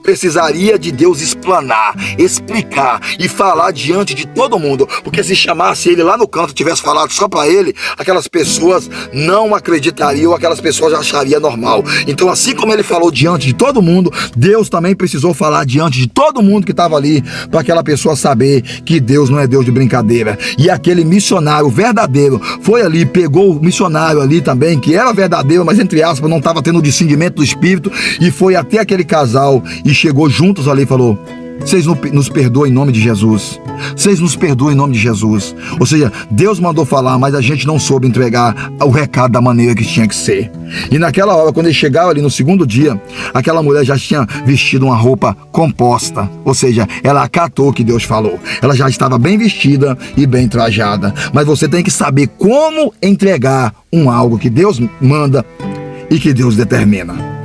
Precisaria de Deus explanar, explicar e falar diante de todo mundo, porque se chamasse ele lá no canto, tivesse falado só para ele, aquelas pessoas não acreditariam, aquelas pessoas achariam normal. Então, assim como ele falou diante de todo mundo, Deus também precisou falar diante de todo mundo que estava ali, para aquela pessoa saber que Deus não é Deus de brincadeira. E aquele missionário verdadeiro foi ali, pegou o missionário ali também, que era verdadeiro, mas entre aspas não estava tendo o discernimento do Espírito, e foi até aquele casal e chegou juntos ali e falou: vocês nos perdoem em nome de Jesus. Vocês nos perdoem em nome de Jesus. Ou seja, Deus mandou falar, mas a gente não soube entregar o recado da maneira que tinha que ser. E naquela hora, quando eles chegaram ali no segundo dia, aquela mulher já tinha vestido uma roupa composta. Ou seja, ela acatou o que Deus falou. Ela já estava bem vestida e bem trajada. Mas você tem que saber como entregar algo que Deus manda e que Deus determina.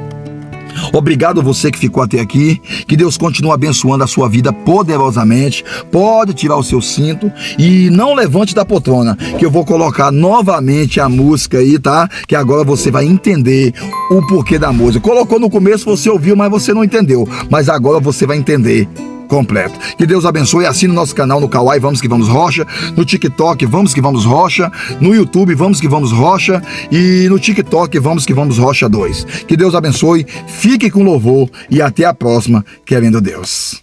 Obrigado você que ficou até aqui. Que Deus continue abençoando a sua vida poderosamente. Pode tirar o seu cinto e não levante da poltrona, que eu vou colocar novamente a música aí, tá? Que agora você vai entender o porquê da música. Colocou no começo, você ouviu, mas você não entendeu. Mas agora você vai entender completo. Que Deus abençoe. Assine o nosso canal no Kawai, Vamos Que Vamos Rocha, no TikTok, Vamos Que Vamos Rocha, no YouTube, Vamos Que Vamos Rocha, e no TikTok, Vamos Que Vamos Rocha 2. Que Deus abençoe, fique com louvor e até a próxima, querendo Deus.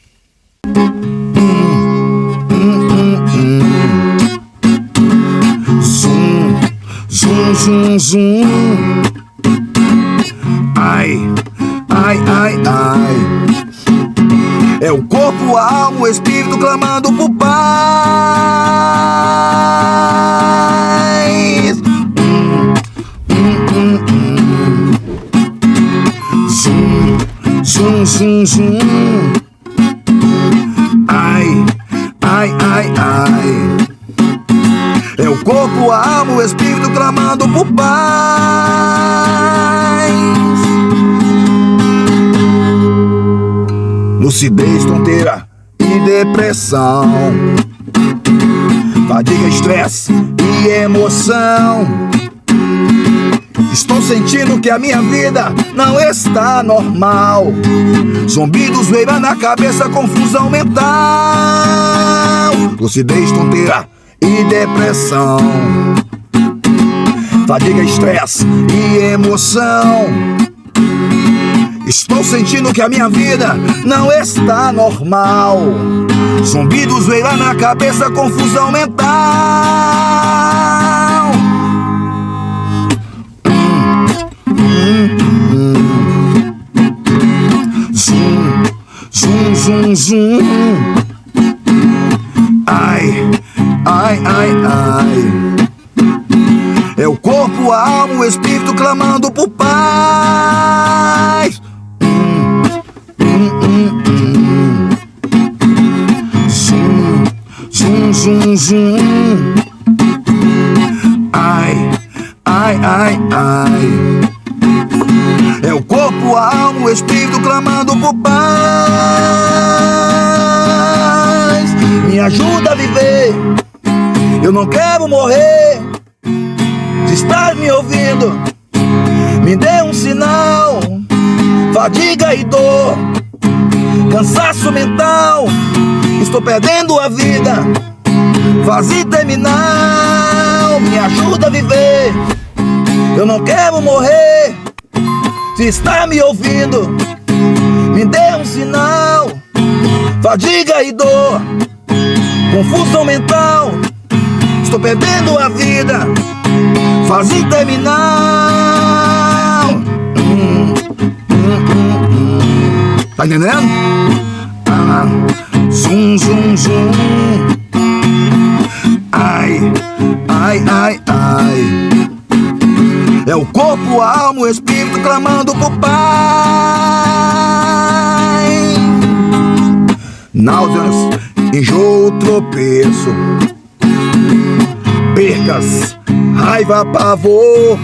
Zum, zum, zum. Ai, ai, ai, ai. É o corpo, a alma, o espírito clamando por paz. Zum, zum, zum, zum. Ai, ai, ai, ai. É o corpo, a alma, o espírito clamando por paz. Lucidez, tonteira e depressão fadiga, estresse e emoção. Estou sentindo que a minha vida não está normal. Zumbidos, zoeira na cabeça, confusão mental, lucidez, tonteira e depressão. Fadiga, estresse e emoção. Estou sentindo que a minha vida não está normal. Zumbidos, zoeira na cabeça, confusão mental. Zum, zum, zum, zum. Ai, ai, ai, ai. É o corpo, a alma, o espírito clamando por paz. Zum, zum, zum, zum. Ai, ai, ai, ai. É o corpo, a alma, o espírito clamando por paz. Me ajuda a viver, eu não quero morrer. Se estás me ouvindo, me dê um sinal. Fadiga e dor, cansaço mental, estou perdendo a vida, vazio terminal. Me ajuda a viver, eu não quero morrer. Se está me ouvindo, me dê um sinal. Fadiga e dor, confusão mental, estou perdendo a vida, vazio terminal. Tá entendendo? Zum, zum, zum. Ai, ai, ai, ai. É o corpo, a alma, o espírito clamando por paz. Náuseas, enjoo, tropeço, percas, raiva, pavor.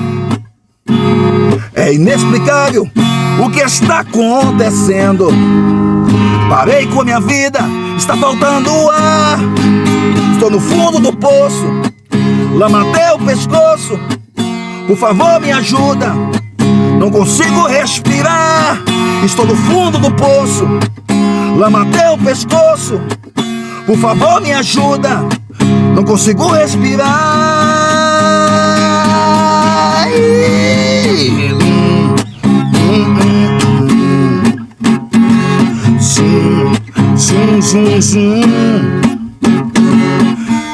É inexplicável o que está acontecendo. Parei com a minha vida, está faltando ar. Estou no fundo do poço, lama até o pescoço. Por favor, me ajuda, não consigo respirar. Estou no fundo do poço, lama até o pescoço. Por favor, me ajuda, não consigo respirar. Zum, zum, zum, zum.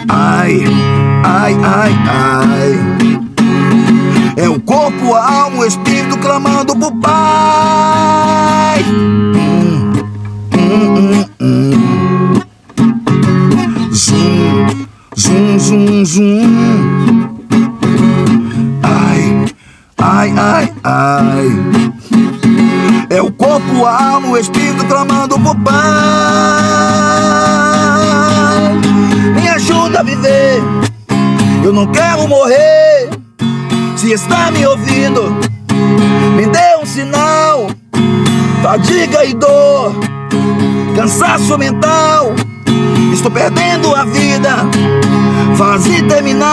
Ai, ai, ai, ai. É o corpo, a alma, o espírito clamando por paz. Zum, zum, zum, zum. Ai, ai, ai, ai. É o corpo, a alma, o espírito clamando por paz. Me ajuda a viver, eu não quero morrer. Se está me ouvindo, me dê um sinal. Fadiga e dor, cansaço mental, estou perdendo a vida, vazio terminal.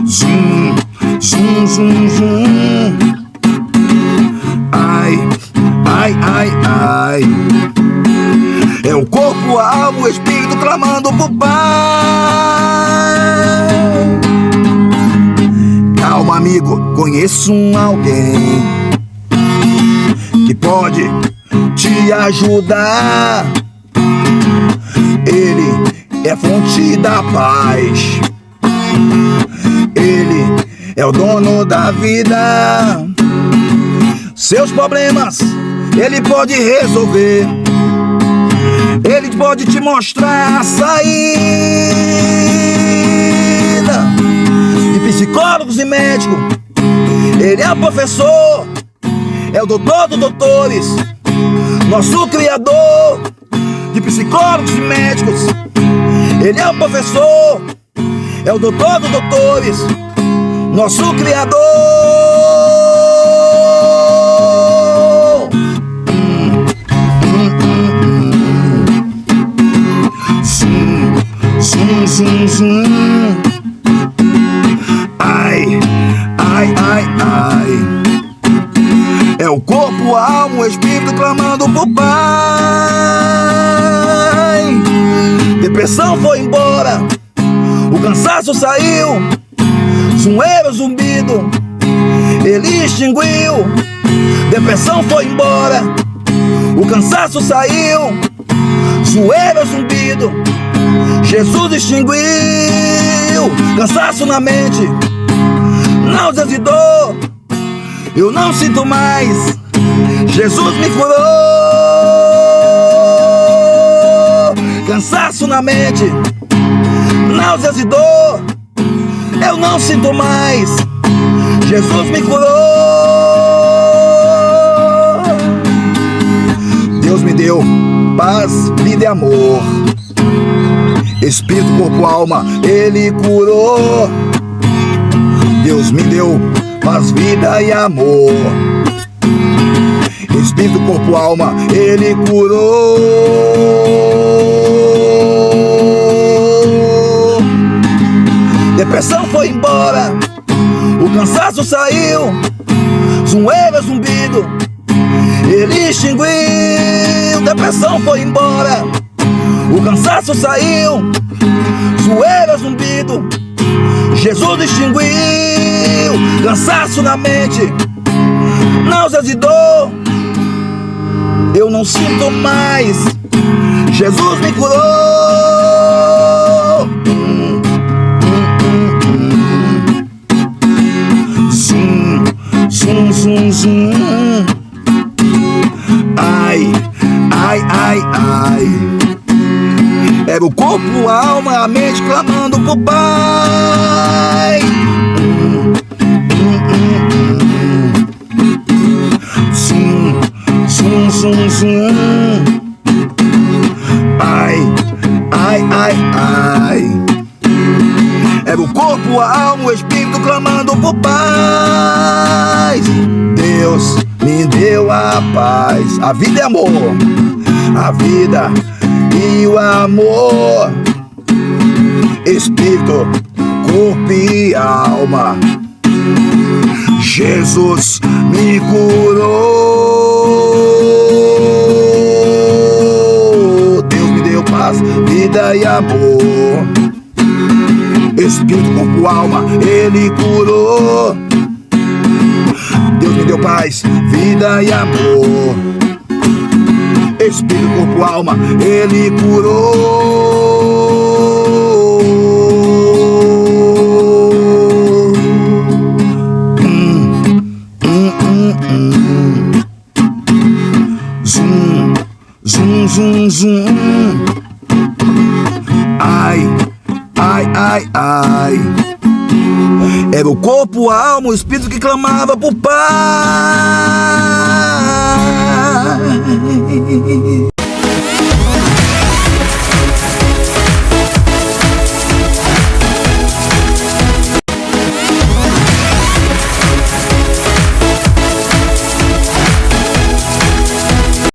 Zum, zum, zum, zum. Ai, ai, ai, ai. É o corpo, a alma, o espírito clamando por paz. Calma, amigo, conheço alguém que pode te ajudar. Ele é fonte da paz, ele é o dono da vida. Seus problemas ele pode resolver, ele pode te mostrar a saída. De psicólogos e médicos, ele é o professor, é o doutor dos doutores, nosso criador. De psicólogos e médicos, ele é o professor, é o doutor dos doutores, nosso criador. Zum, zum, zum. Ai, ai, ai, ai. É o corpo, a alma, o espírito clamando por Pai. Depressão foi embora, o cansaço saiu, zoeiro, zumbido, ele extinguiu. Depressão foi embora, o cansaço saiu, zoeiro, zumbido, Jesus extinguiu. Cansaço na mente, náuseas e dor, eu não sinto mais, Jesus me curou. Cansaço na mente, náuseas e dor, eu não sinto mais, Jesus me curou. Deus me deu paz, vida e amor, espírito, corpo, alma, Ele curou. Deus me deu paz, vida e amor, espírito, corpo, alma, Ele curou. Depressão foi embora, o cansaço saiu, zoeiro, zumbido, ele extinguiu. Depressão foi embora, o cansaço saiu, zoeiro, zumbido, Jesus extinguiu. Cansaço na mente, náuseas e dor, eu não sinto mais, Jesus me curou. Zum, zum, zum, zum. Ai, ai, ai, ai. Era o corpo, a alma, a mente clamando por Pai. Zum, zum, zum, zum. Ai, ai, ai, ai. Era o corpo, a alma, o espírito clamando por paz. Deus me deu a paz, a vida e amor, a vida e o amor, espírito, corpo e alma, Jesus me curou. Deus me deu paz, vida e amor, espírito, corpo, alma, Ele curou. Deus me deu paz, vida e amor, espírito, corpo, alma, Ele curou. Zum, zum, zum, zum. Ai, ai, ai, ai. Era o corpo, a alma, o espírito que clamava por paz.